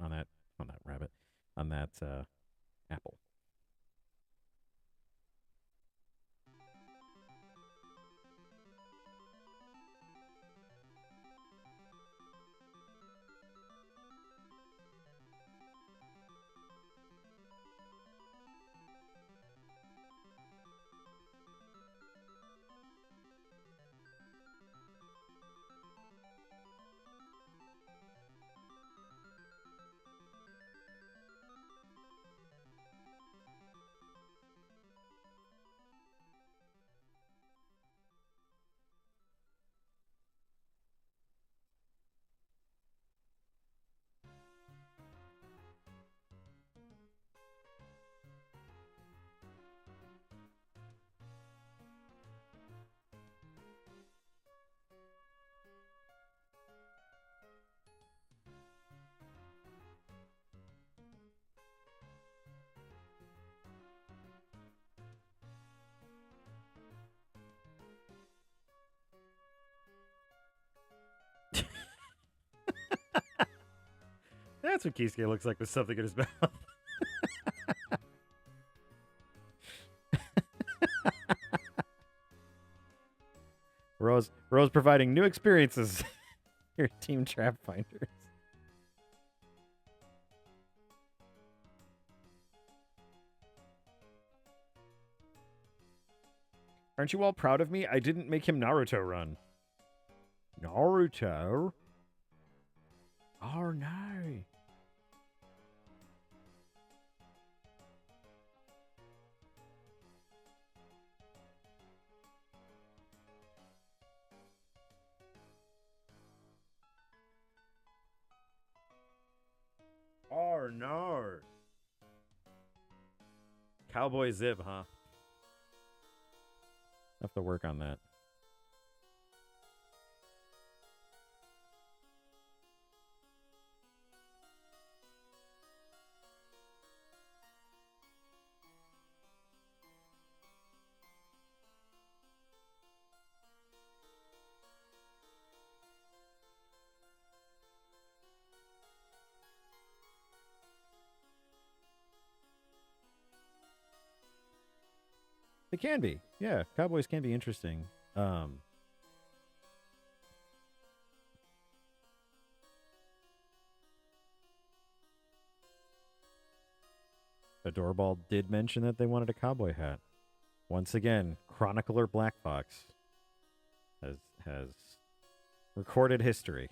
on that apple. That's what Kisuke looks like with something in his mouth. Rose providing new experiences. Your Team Trap Finders. Aren't you all proud of me? I didn't make him Naruto run. Naruto? Oh no. no. Cowboy Zib, huh? Have to work on that. It can be. Yeah, cowboys can be interesting. Adorball did mention that they wanted a cowboy hat. Once again, chronicler Black Fox has recorded history.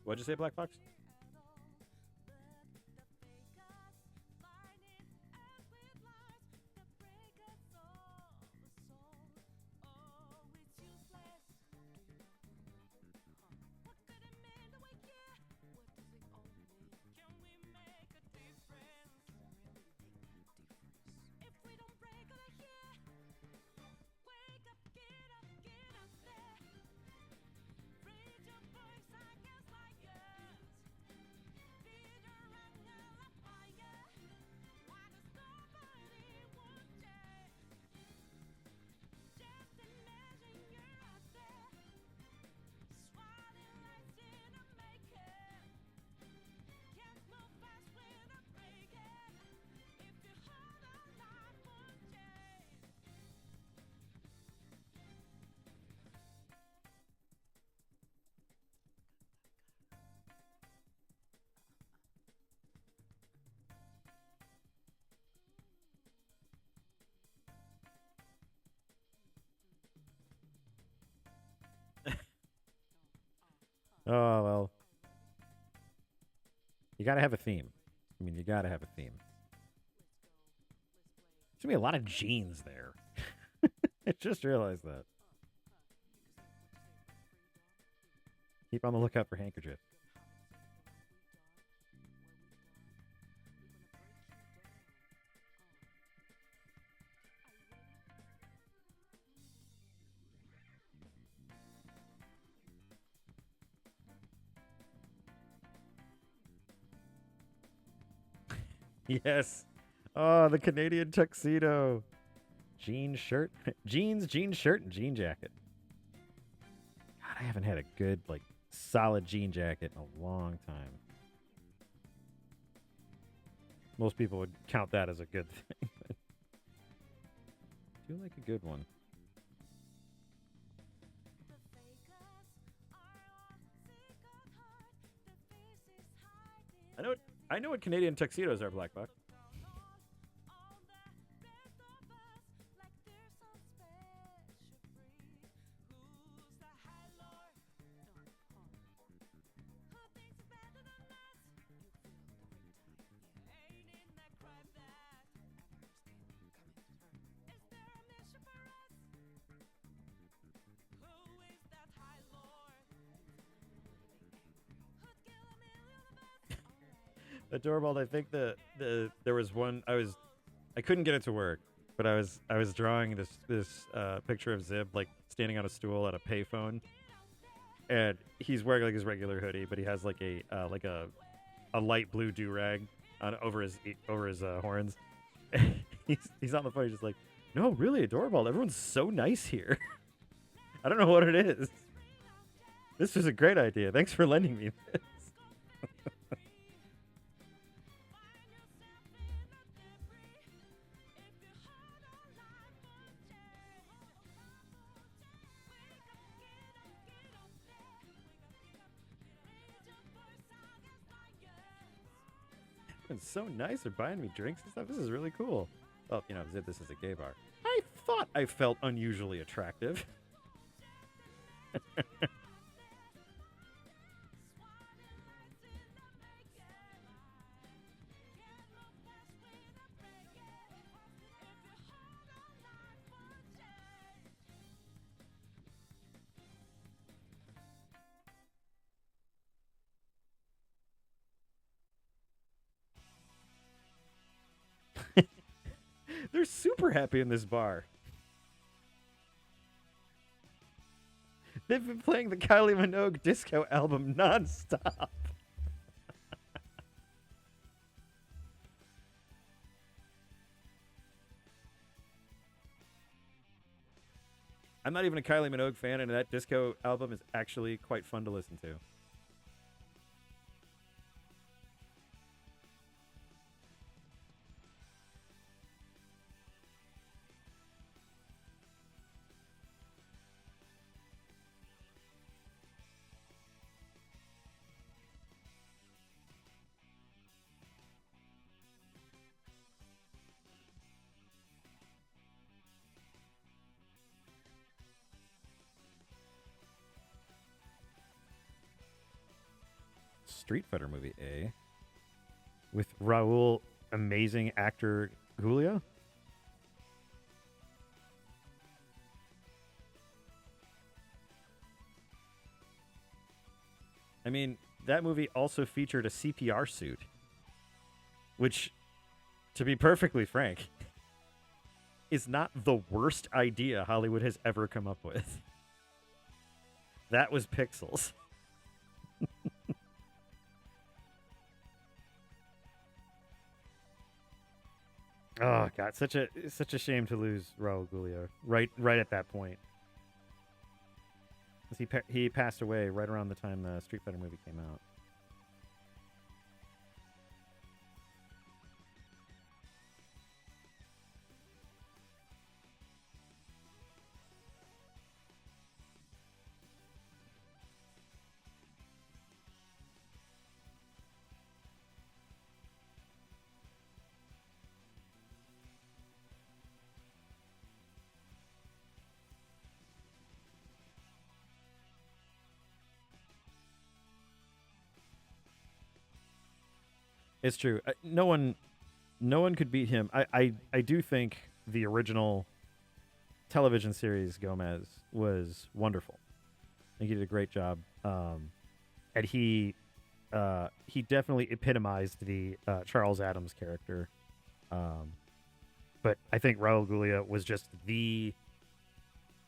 What'd you say, Black Fox? Oh, well. You gotta have a theme. I mean, you gotta have a theme. There's gonna be a lot of jeans there. I just realized that. Keep on the lookout for handkerchiefs. Yes. Oh, the Canadian tuxedo. Jean shirt. Jeans, jean shirt, and jean jacket. God, I haven't had a good, like, solid jean jacket in a long time. Most people would count that as a good thing. I do like a good one. I know what Canadian tuxedos are, Black Buck. Adorable. I think there was one I couldn't get it to work, but I was drawing this picture of Zib like standing on a stool at a payphone, and he's wearing like his regular hoodie, but he has like a light blue do-rag on over his horns. he's on the phone. He's just like, no, really, Adorable. Everyone's so nice here. I don't know what it is. This was a great idea. Thanks for lending me this. It's so nice. They're buying me drinks and stuff. This is really cool. Well, Zib, this is a gay bar. I thought I felt unusually attractive. They're super happy in this bar. They've been playing the Kylie Minogue disco album nonstop. I'm not even a Kylie Minogue fan, and that disco album is actually quite fun to listen to. Street Fighter movie A with Raul, amazing actor Julia. I mean, that movie also featured a CPR suit, which, to be perfectly frank, is not the worst idea Hollywood has ever come up with. That was Pixels. Oh God, such a shame to lose Raul Julia right at that point. He passed away right around the time the Street Fighter movie came out. It's true. No one could beat him. I do think the original television series Gomez was wonderful. I think he did a great job. And he definitely epitomized the Charles Addams character. But I think Raul Julia was just the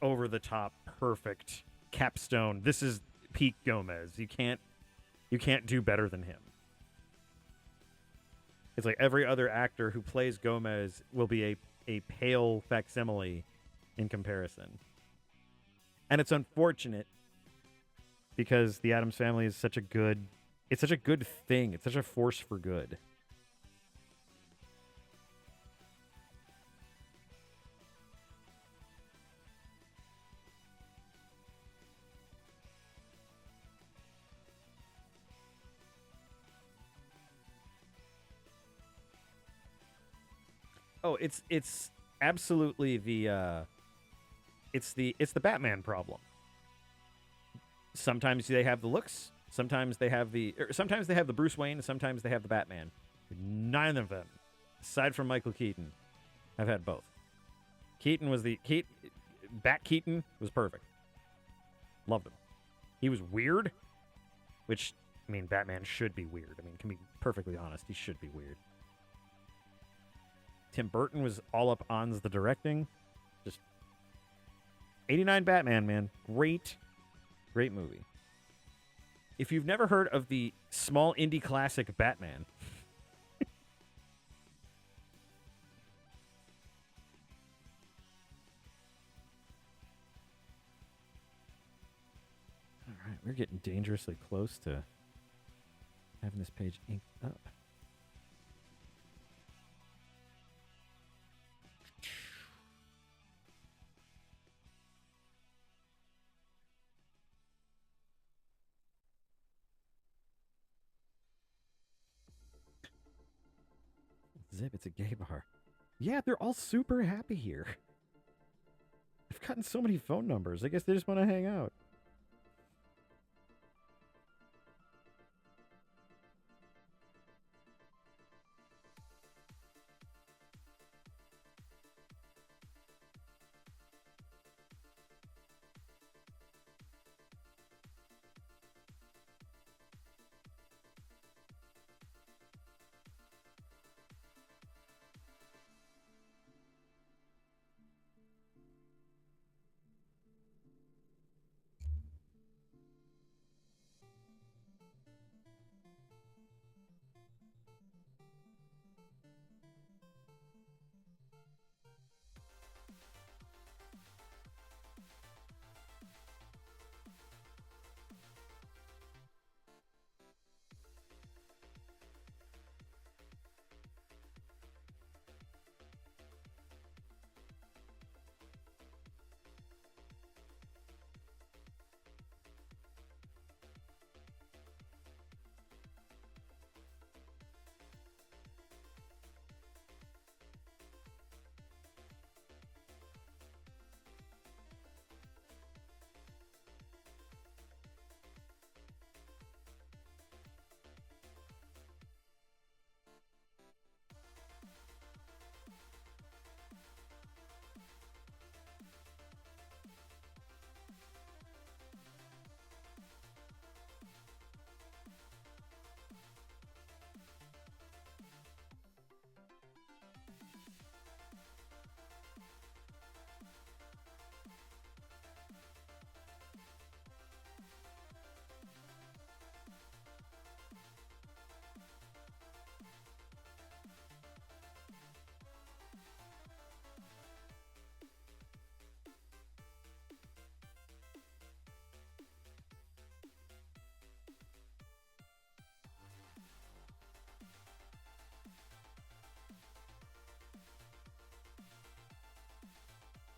over the top perfect capstone. This is peak Gomez. You can't do better than him. It's like every other actor who plays Gomez will be a pale facsimile in comparison. And it's unfortunate because the Addams Family is such a good thing. It's such a force for good. Oh, it's absolutely the Batman problem. Sometimes they have the looks, sometimes they have the Bruce Wayne, sometimes they have the Batman. None of them, aside from Michael Keaton, have had both. Bat Keaton was perfect. Loved him. He was weird, which I mean, Batman should be weird. I mean, can be perfectly honest, he should be weird. Tim Burton was all up on the directing. Just 89 Batman, man. Great movie. If you've never heard of the small indie classic Batman, all right, we're getting dangerously close to having this page inked up. Zip, it's a gay bar. Yeah, they're all super happy here. I've gotten so many phone numbers. I guess they just want to hang out.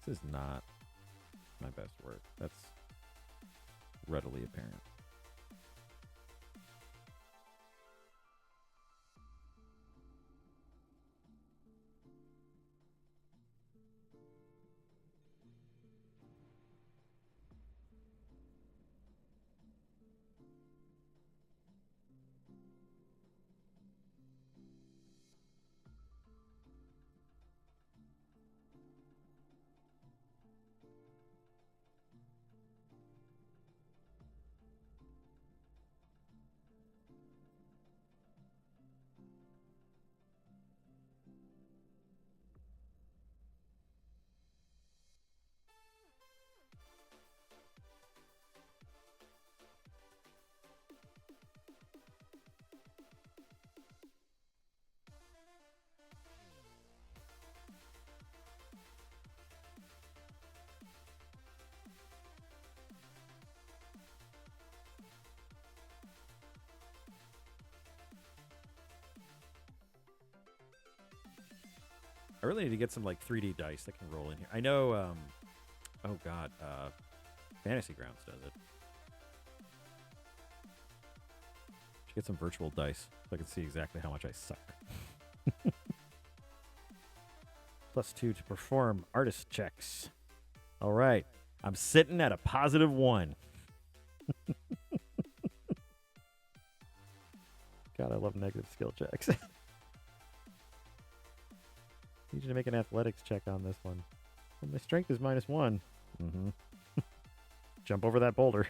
This is not my best work. That's readily apparent. I really need to get some like 3D dice that can roll in here. I know, oh god, Fantasy Grounds does it. Should get some virtual dice so I can see exactly how much I suck. +2 to perform artist checks. All right, I'm sitting at a +1. God, I love negative skill checks. Need you to make an athletics check on this one. Well, my strength is -1. Mm-hmm. Jump over that boulder.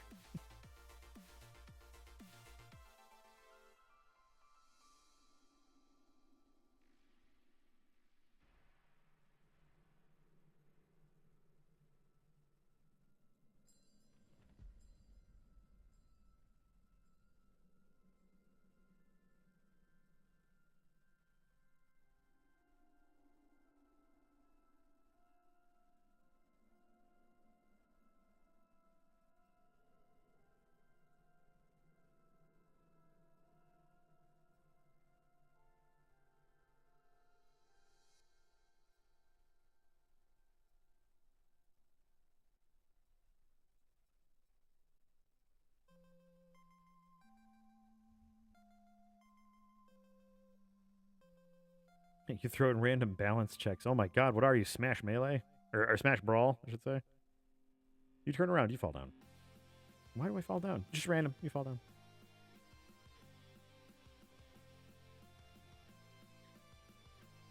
You throw in random balance checks. Oh my god, what are you? Smash Melee? Or Smash Brawl, I should say. You turn around, you fall down. Why do I fall down? Just random, you fall down.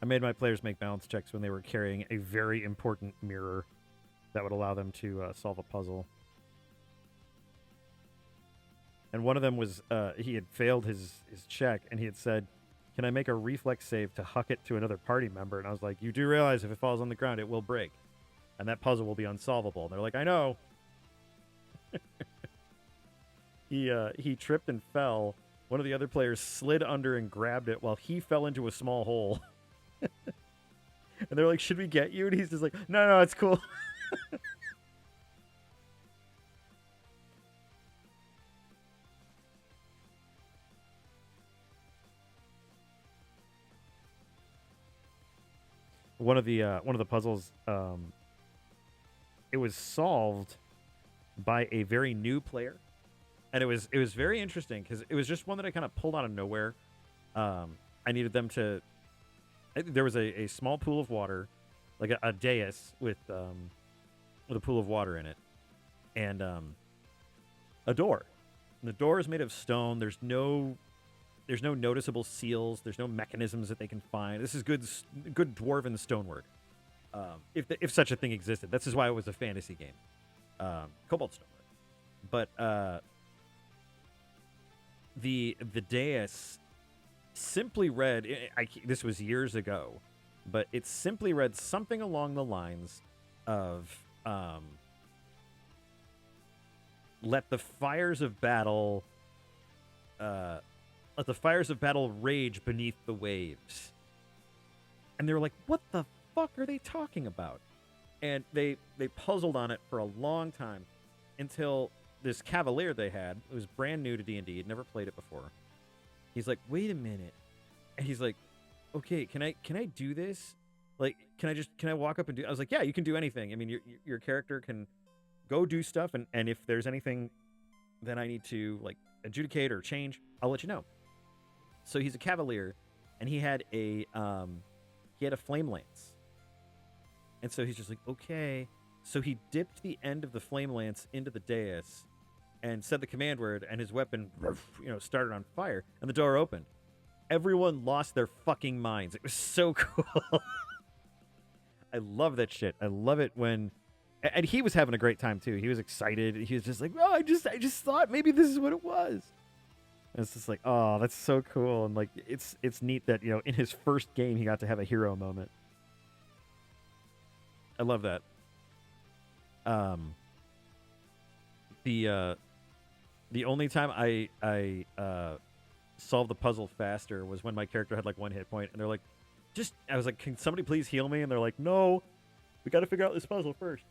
I made my players make balance checks when they were carrying a very important mirror that would allow them to solve a puzzle. And one of them was, he had failed his check, and he had said, can I make a reflex save to huck it to another party member? And I was like, you do realize if it falls on the ground, it will break. And that puzzle will be unsolvable. And they're like, I know. He tripped and fell. One of the other players slid under and grabbed it while he fell into a small hole. And they're like, should we get you? And he's just like, no, it's cool. One of the puzzles, it was solved by a very new player, and it was very interesting because it was just one that I kind of pulled out of nowhere. I needed them to. There was a small pool of water, like a dais with a pool of water in it, and a door. And the door is made of stone. There's no noticeable seals. There's no mechanisms that they can find. This is good dwarven stonework, if such a thing existed. This is why it was a fantasy game, cobalt stonework. But the dais simply read. This was years ago, but it simply read something along the lines of "Let the fires of battle." Let the fires of battle rage beneath the waves. And they were like, what the fuck are they talking about? And they puzzled on it for a long time until this cavalier they had, it was brand new to D&D, had never played it before. He's like, wait a minute. And he's like, okay, can I do this? Like, can I walk up and do? I was like, yeah, you can do anything. I mean, your character can go do stuff, and if there's anything that I need to like adjudicate or change, I'll let you know. So he's a cavalier, and he had a flame lance, and so he's just like, okay. So he dipped the end of the flame lance into the dais, and said the command word, and his weapon, started on fire, and the door opened. Everyone lost their fucking minds. It was so cool. I love that shit. I love it when, and he was having a great time too. He was excited. He was just like, oh, I just thought maybe this is what it was. And it's just like, oh, that's so cool. And like, it's neat that, in his first game, he got to have a hero moment. I love that. The only time I solved the puzzle faster was when my character had like 1 hit point, and they're like, I was like, can somebody please heal me? And they're like, no, we got to figure out this puzzle first.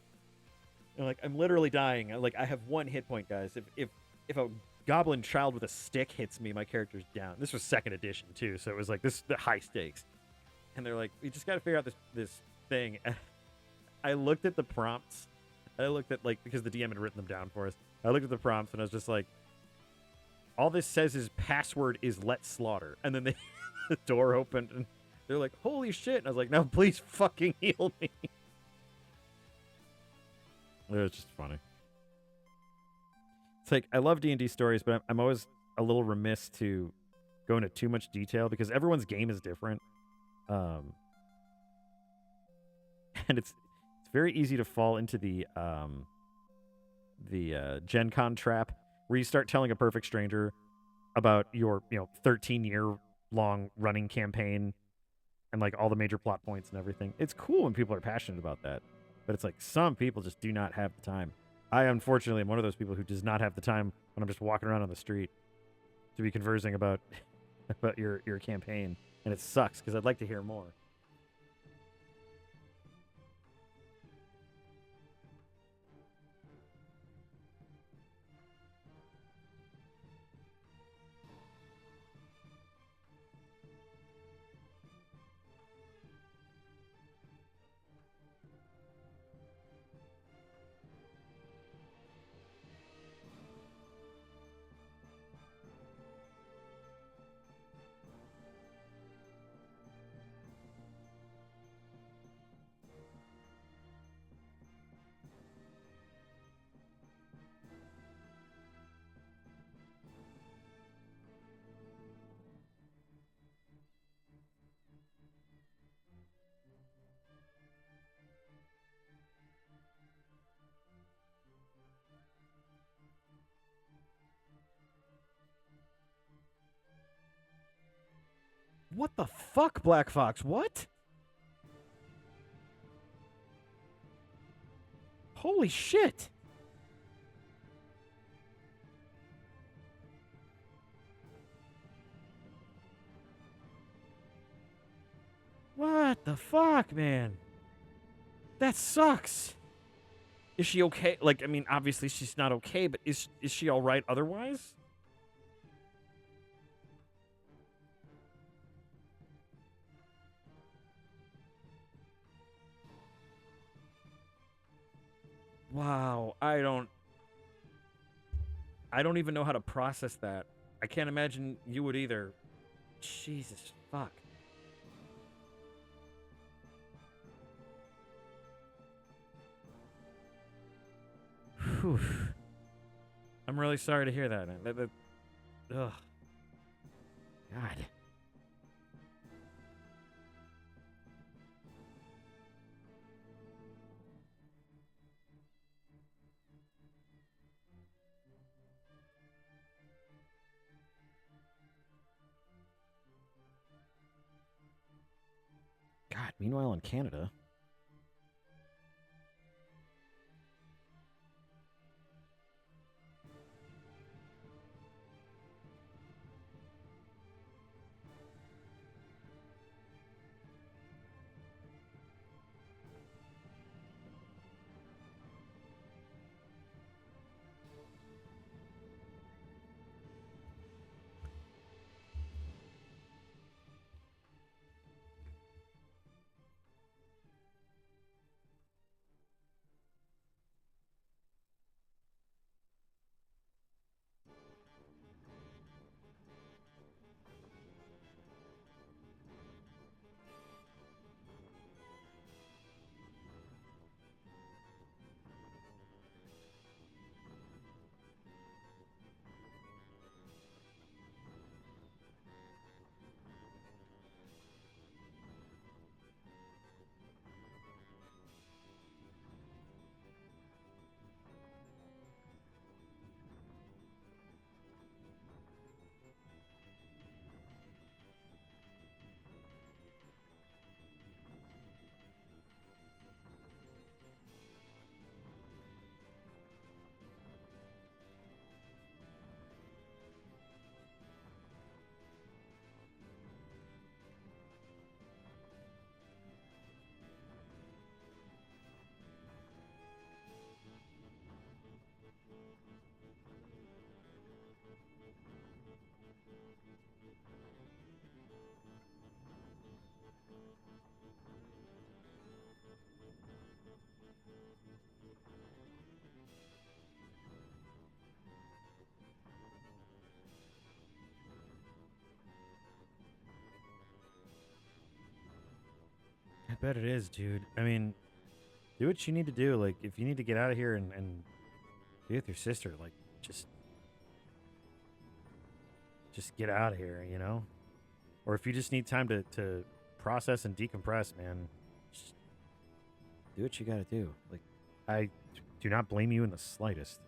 And like, I'm literally dying. I have 1 hit point, guys. If a goblin child with a stick hits me, my character's down. This was 2nd edition too, so it was like the high stakes. And they're like, we just got to figure out this thing. And I looked at the prompts. I looked at because the DM had written them down for us. I looked at the prompts and I was just like, all this says is password is let slaughter. And then the door opened and they're like, holy shit. And I was like, no, please fucking heal me. It was just funny. It's like, I love D&D stories, but I'm always a little remiss to go into too much detail because everyone's game is different. And it's very easy to fall into the Gen Con trap where you start telling a perfect stranger about your 13-year-long running campaign and like all the major plot points and everything. It's cool when people are passionate about that, but it's like some people just do not have the time. I unfortunately am one of those people who does not have the time when I'm just walking around on the street to be conversing about your campaign, and it sucks because I'd like to hear more. What the fuck, Black Fox? What? Holy shit. What the fuck, man? That sucks. Is she okay? Like, I mean, obviously she's not okay, but is she all right otherwise? Wow, I don't even know how to process that. I can't imagine you would either. Jesus fuck. Whew. I'm really sorry to hear that, man. Ugh. God. God, meanwhile in Canada. I bet it is, dude. I mean, do what you need to do. Like, if you need to get out of here and be with your sister, like, just get out of here, you know? Or if you just need time to process and decompress, man, just do what you gotta do. Like, I do not blame you in the slightest.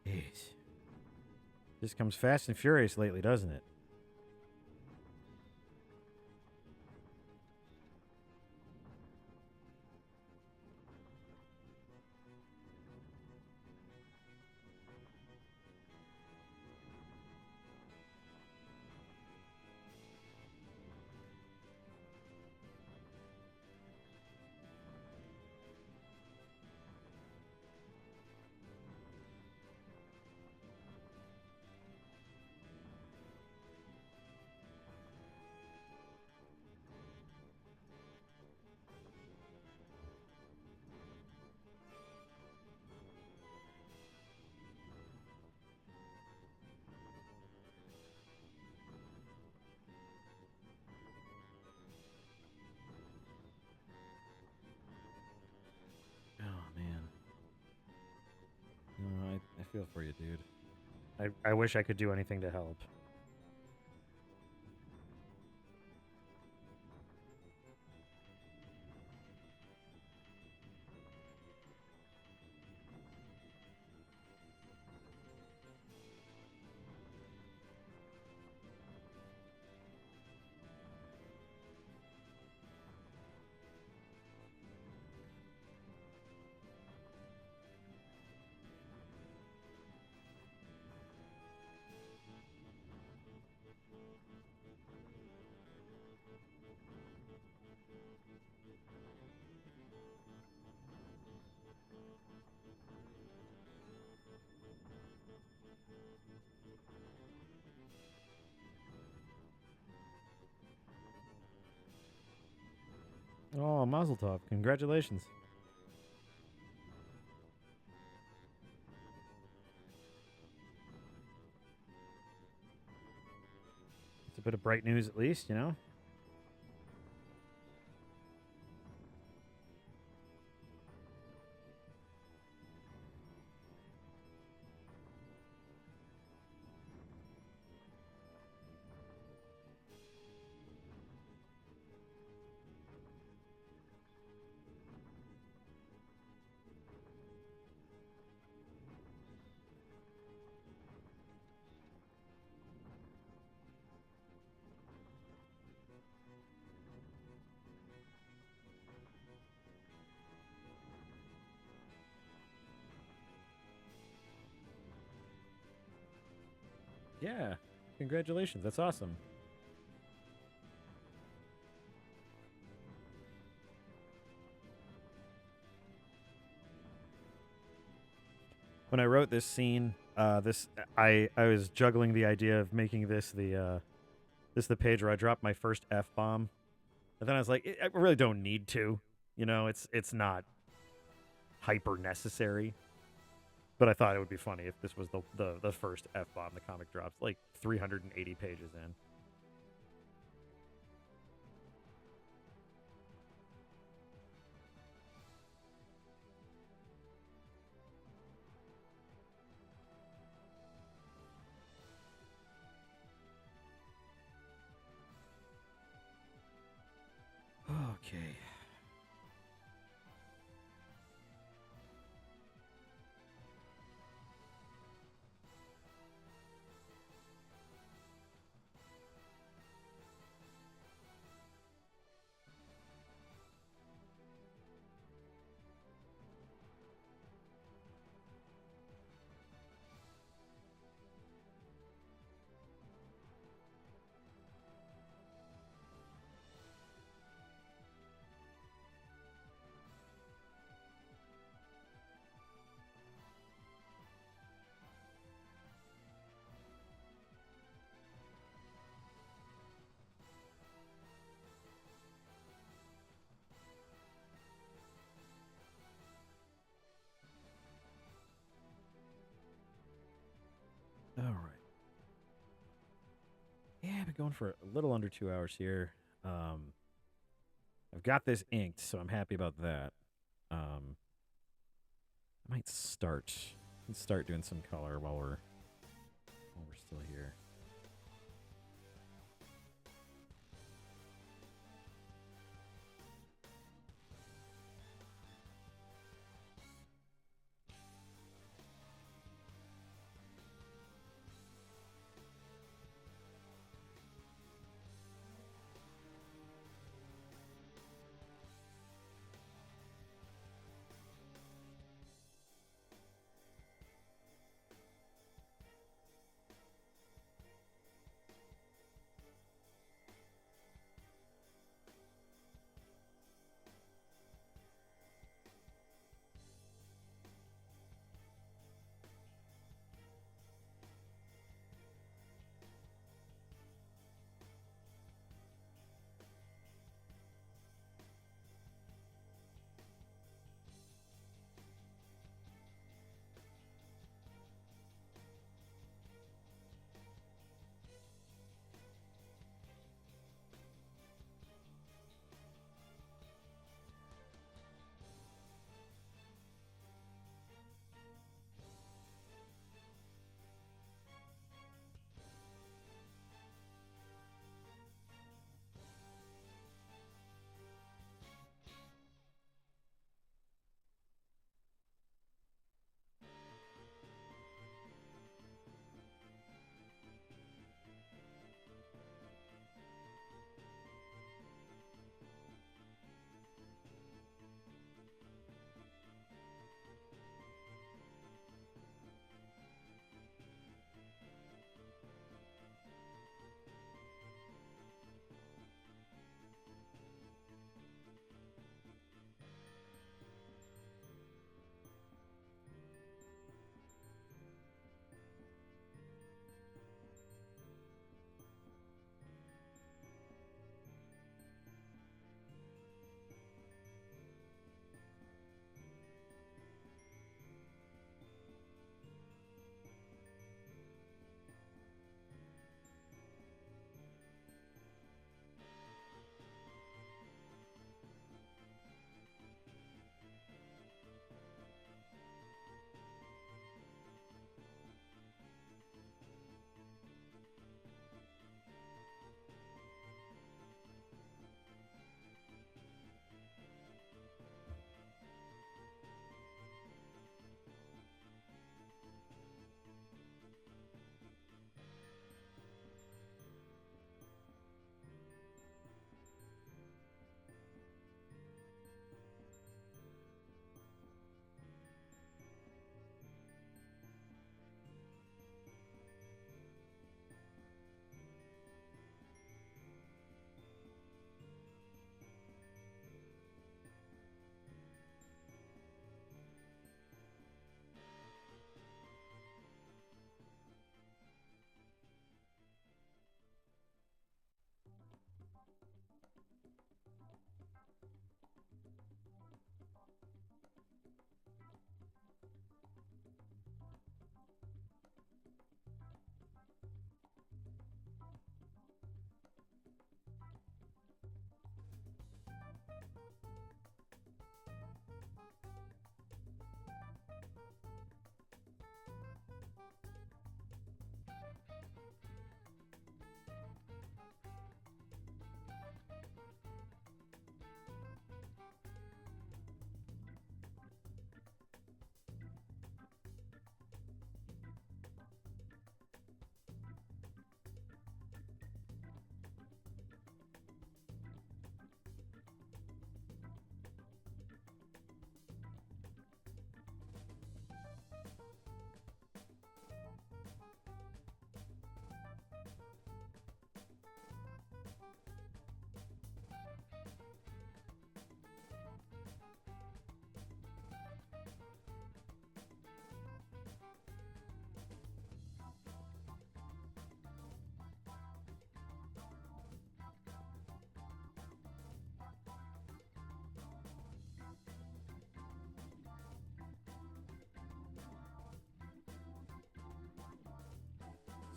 Jeez. This comes fast and furious lately, doesn't it? Oh, man. No, I feel for you, dude. I wish I could do anything to help. Oh, Mazel Tov! Congratulations. It's a bit of bright news, at least, you know. Yeah, congratulations. That's awesome. When I wrote this scene, I was juggling the idea of making this the page where I drop my first F bomb, and then I was like, I really don't need to. You know, it's not hyper necessary. But I thought it would be funny if this was the first F bomb the comic drops, like 380 pages in. Okay. All right. Yeah, I've been going for a little under 2 hours here. I've got this inked, so I'm happy about that. I might start doing some color while we're still here.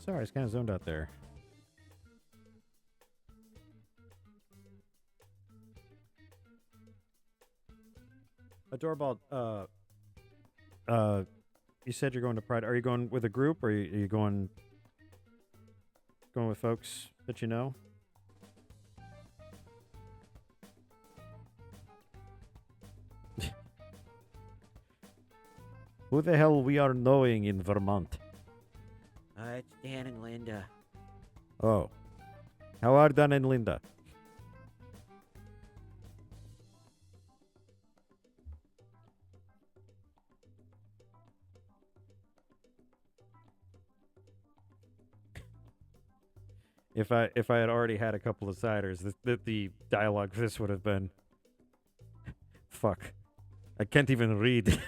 Sorry, I was kind of zoned out there. Doorbell, you said you're going to Pride. Are you going with a group, or are you going with folks that you know? Who the hell we are knowing in Vermont? It's Dan and Linda. Oh. How are Dan and Linda? If I had already had a couple of ciders, the dialogue for this would have been, fuck, I can't even read.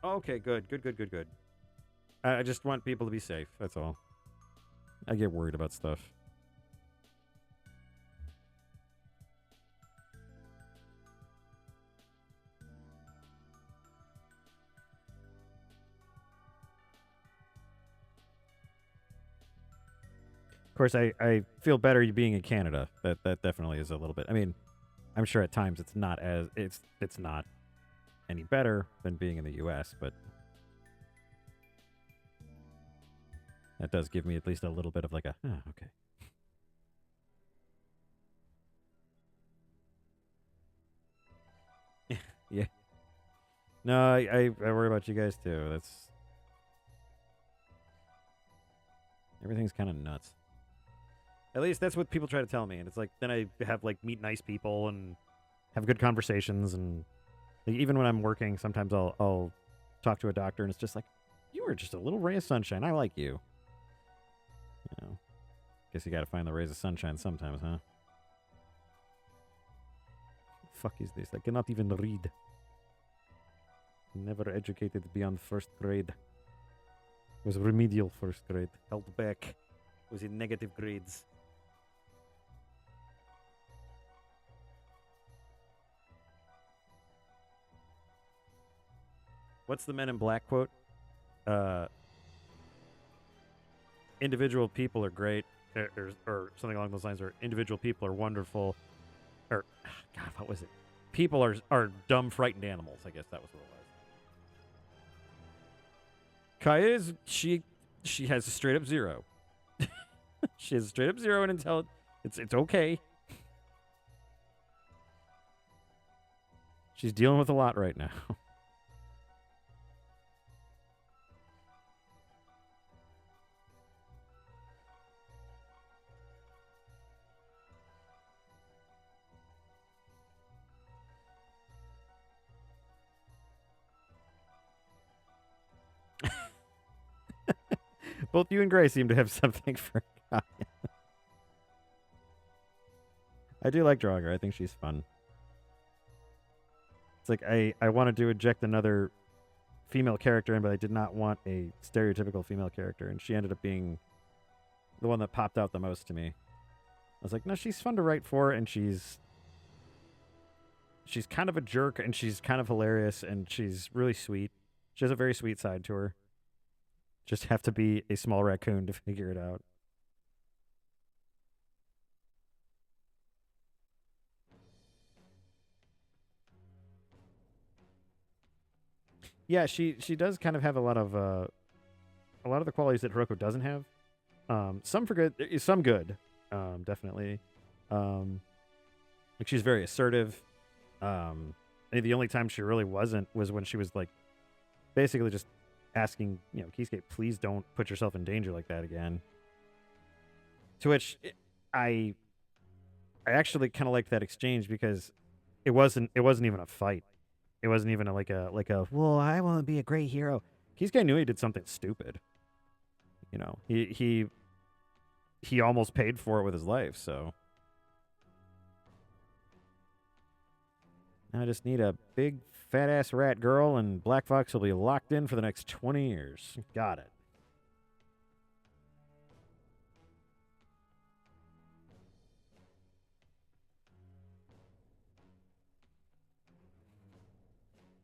Okay, good. I just want people to be safe. That's all. I get worried about stuff. Of course, I feel better being in Canada. That definitely is a little bit. I mean, I'm sure at times it's not any better than being in the U.S., but that does give me at least a little bit of like a, okay. Yeah. No, I worry about you guys too. Everything's kind of nuts. At least that's what people try to tell me, and it's like then I have like meet nice people and have good conversations, and like, even when I'm working, sometimes I'll talk to a doctor, and it's just like, you were just a little ray of sunshine. I like you. You know, guess you got to find the rays of sunshine sometimes, huh? The fuck is this? I cannot even read. Never educated beyond first grade. It was remedial first grade. Held back. Was in negative grades. What's the Men in Black quote? Individual people are great, or something along those lines, or individual people are wonderful. Or, God, what was it? People are dumb, frightened animals. I guess that was what it was. Kaya she has a straight up 0. She has a straight up 0 in intelligence. It's okay. She's dealing with a lot right now. Both you and Gray seem to have something for Kaya. I do like drawing her. I think she's fun. It's like I wanted to inject another female character in, but I did not want a stereotypical female character, and she ended up being the one that popped out the most to me. I was like, no, she's fun to write for, and she's kind of a jerk, and she's kind of hilarious, and she's really sweet. She has a very sweet side to her. Just have to be a small raccoon to figure it out. Yeah, she does kind of have a lot of the qualities that Hiroko doesn't have. Some for good, some good, definitely. Like she's very assertive. I think the only time she really wasn't was when she was like basically just asking, Kisuke, please don't put yourself in danger like that again. To which I actually kind of liked that exchange because it wasn't even a fight. It wasn't even like a well, I want to be a great hero. Kisuke knew he did something stupid. He almost paid for it with his life, so I just need a big fat ass rat girl, and Black Fox will be locked in for the next 20 years. Got it.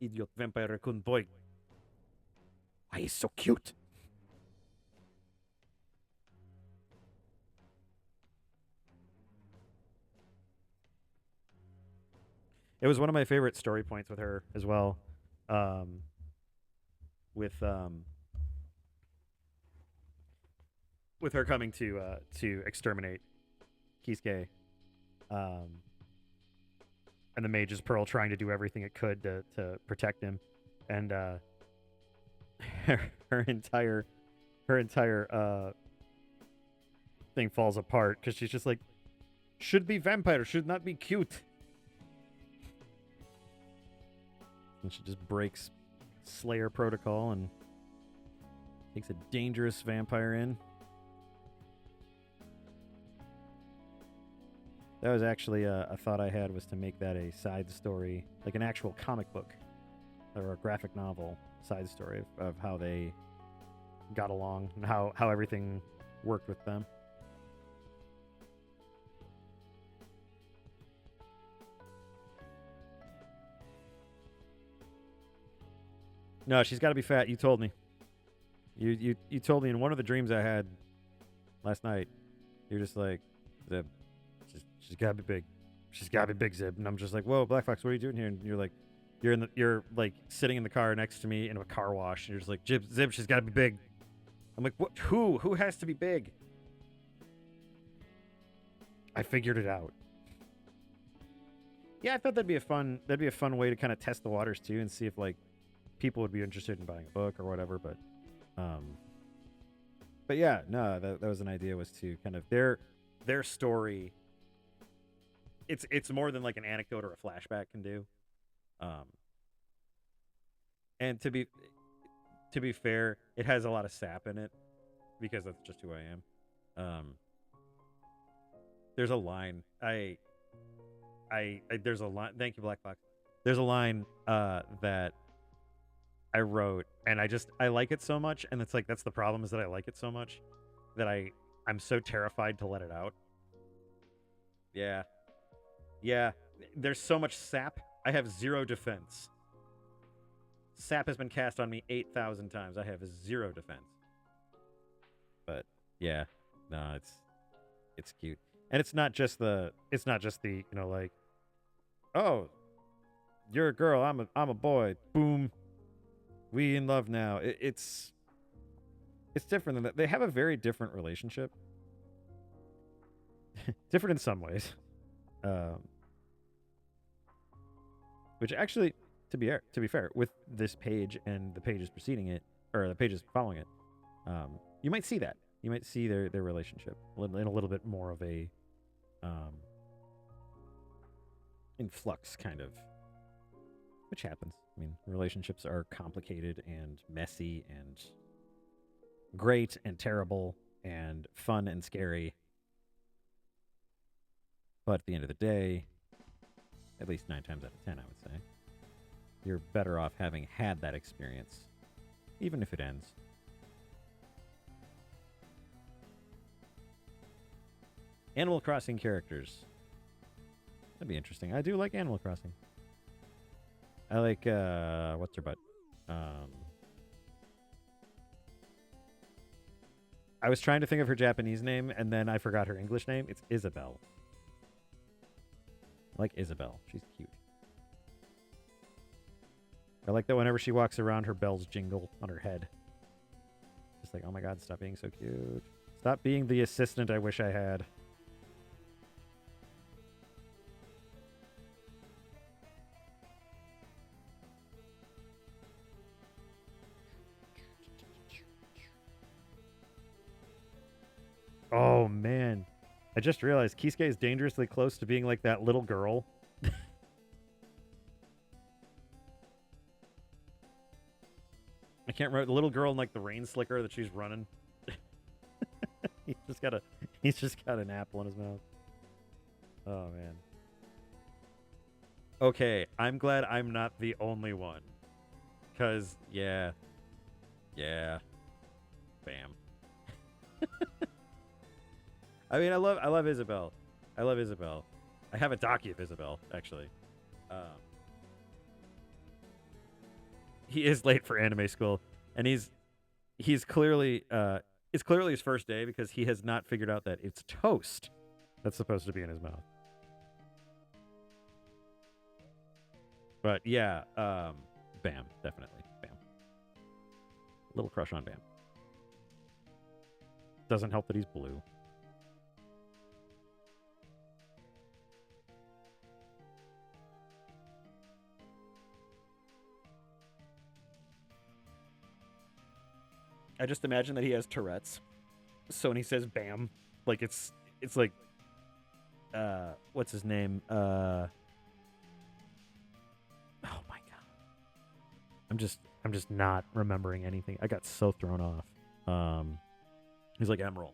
idiot vampire raccoon boy. Why he's so cute. It was one of my favorite story points with her as well. Um, with her coming to exterminate Kisuke, and the Mage's Pearl trying to do everything it could to protect him, and her entire thing falls apart because she's just like, should be vampire, should not be cute. And she just breaks Slayer protocol and takes a dangerous vampire in. That was actually a thought I had, was to make that a side story, like an actual comic book or a graphic novel side story of how they got along and how everything worked with them. No, she's got to be fat. You told me. You told me in one of the dreams I had last night. You're just like, Zeb, she's got to be big. She's got to be big, Zeb. And I'm just like, whoa, Black Fox, what are you doing here? And you're like, you're like sitting in the car next to me in a car wash. And you're just like, Zeb, she's got to be big. I'm like, what? Who has to be big? I figured it out. Yeah, I thought that'd be a fun way to kind of test the waters too, and see if like people would be interested in buying a book or whatever. But yeah, no, that was an idea, was to kind of their story. It's more than like an anecdote or a flashback can do. And to be fair, it has a lot of sap in it because that's just who I am. There's a line there's a line. Thank you, Black Fox. There's a line that I wrote, and I like it so much, and it's like, that's the problem, is that I like it so much that I'm so terrified to let it out. Yeah. There's so much sap. I have zero defense. Sap has been cast on me 8,000 times. I have zero defense. But yeah, no, it's cute, and it's not just the like, oh, you're a girl, I'm a boy, boom, we in love now. It's different than that. They have a very different relationship. Different in some ways. Which actually, to be fair, with this page and the pages preceding it, or the pages following it, you might see that. You might see their relationship in a little bit more of a in flux, kind of, which happens. I mean, relationships are complicated and messy and great and terrible and fun and scary. But at the end of the day, at least 9 times out of 10, I would say, you're better off having had that experience, even if it ends. Animal Crossing characters. That'd be interesting. I do like Animal Crossing. I like, what's her butt? I was trying to think of her Japanese name, and then I forgot her English name. It's Isabelle. I like Isabelle. She's cute. I like that whenever she walks around, her bells jingle on her head. Just like, oh my god, stop being so cute. Stop being the assistant I wish I had. Oh, man. I just realized Kisuke is dangerously close to being like that little girl. I can't remember the little girl in like the rain slicker that she's running. He's just got an apple in his mouth. Oh, man. Okay, I'm glad I'm not the only one. 'Cause, yeah. Bam. I mean, I love Isabelle. I love Isabelle. I have a docu of Isabelle, actually. he is late for anime school, and he's clearly it's clearly his first day because he has not figured out that it's toast that's supposed to be in his mouth. But yeah, Bam, definitely Bam. Little crush on Bam. Doesn't help that he's blue. I just imagine that he has Tourette's. So when he says "bam," like it's like, what's his name? Oh my god, I'm just not remembering anything. I got so thrown off. He's like Emerald.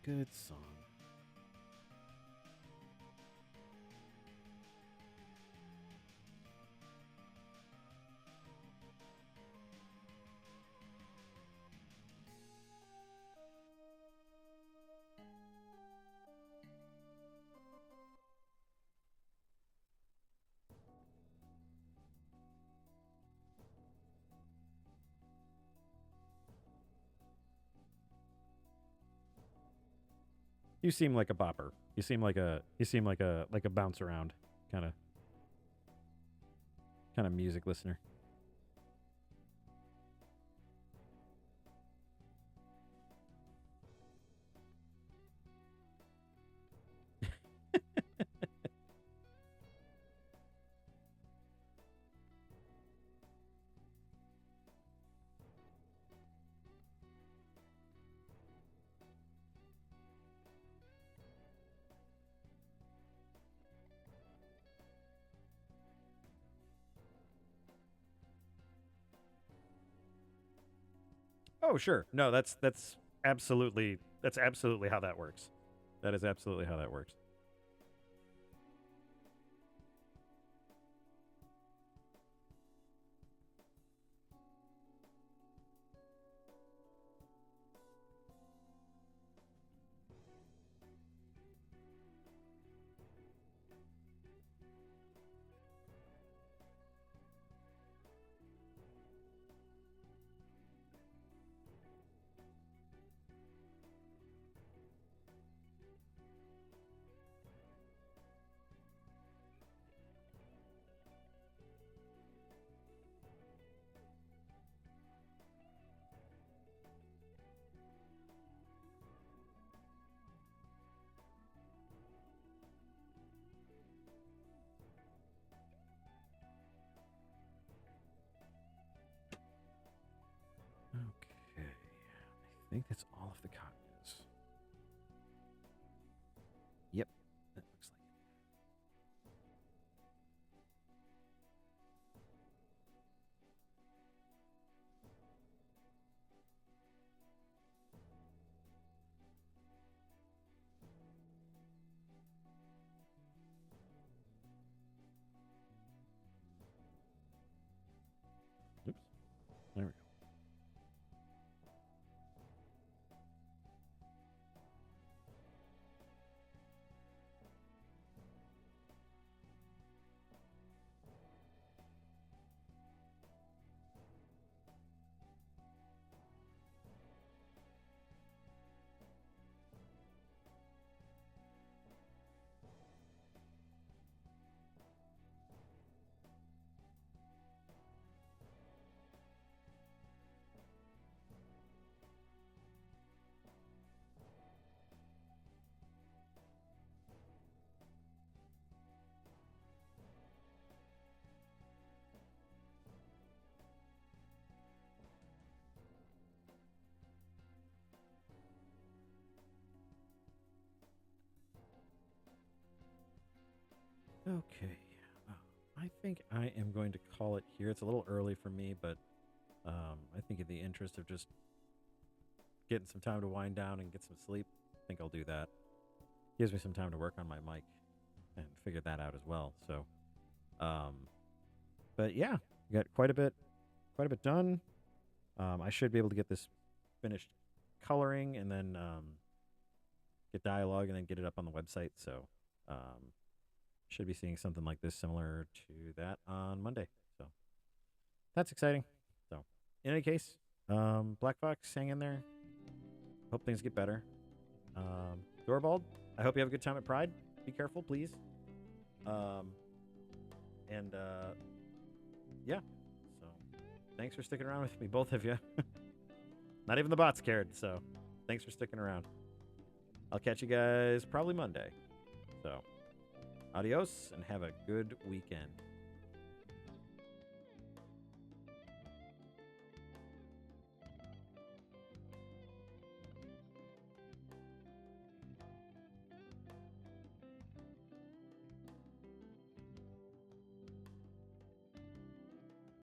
Good song. You seem like a bopper. You seem like a bounce around kind of music listener. Oh, sure. No, that's absolutely how that works. That is absolutely how that works. Okay. I think that's all of the copies. Yep. That looks like it. Oops. There we go. Okay. I think I am going to call it here. It's a little early for me, but I think in the interest of just getting some time to wind down and get some sleep, I think I'll do that. Gives me some time to work on my mic and figure that out as well. So, but yeah, we got quite a bit done. I should be able to get this finished coloring and then get dialogue and then get it up on the website. So, should be seeing something like this similar to that on Monday. So that's exciting. So in any case, Black Fox, hang in there. Hope things get better. Dorbald, I hope you have a good time at Pride. Be careful, please. Yeah. So thanks for sticking around with me, both of you. Not even the bots cared. So thanks for sticking around. I'll catch you guys probably Monday. So adios and have a good weekend.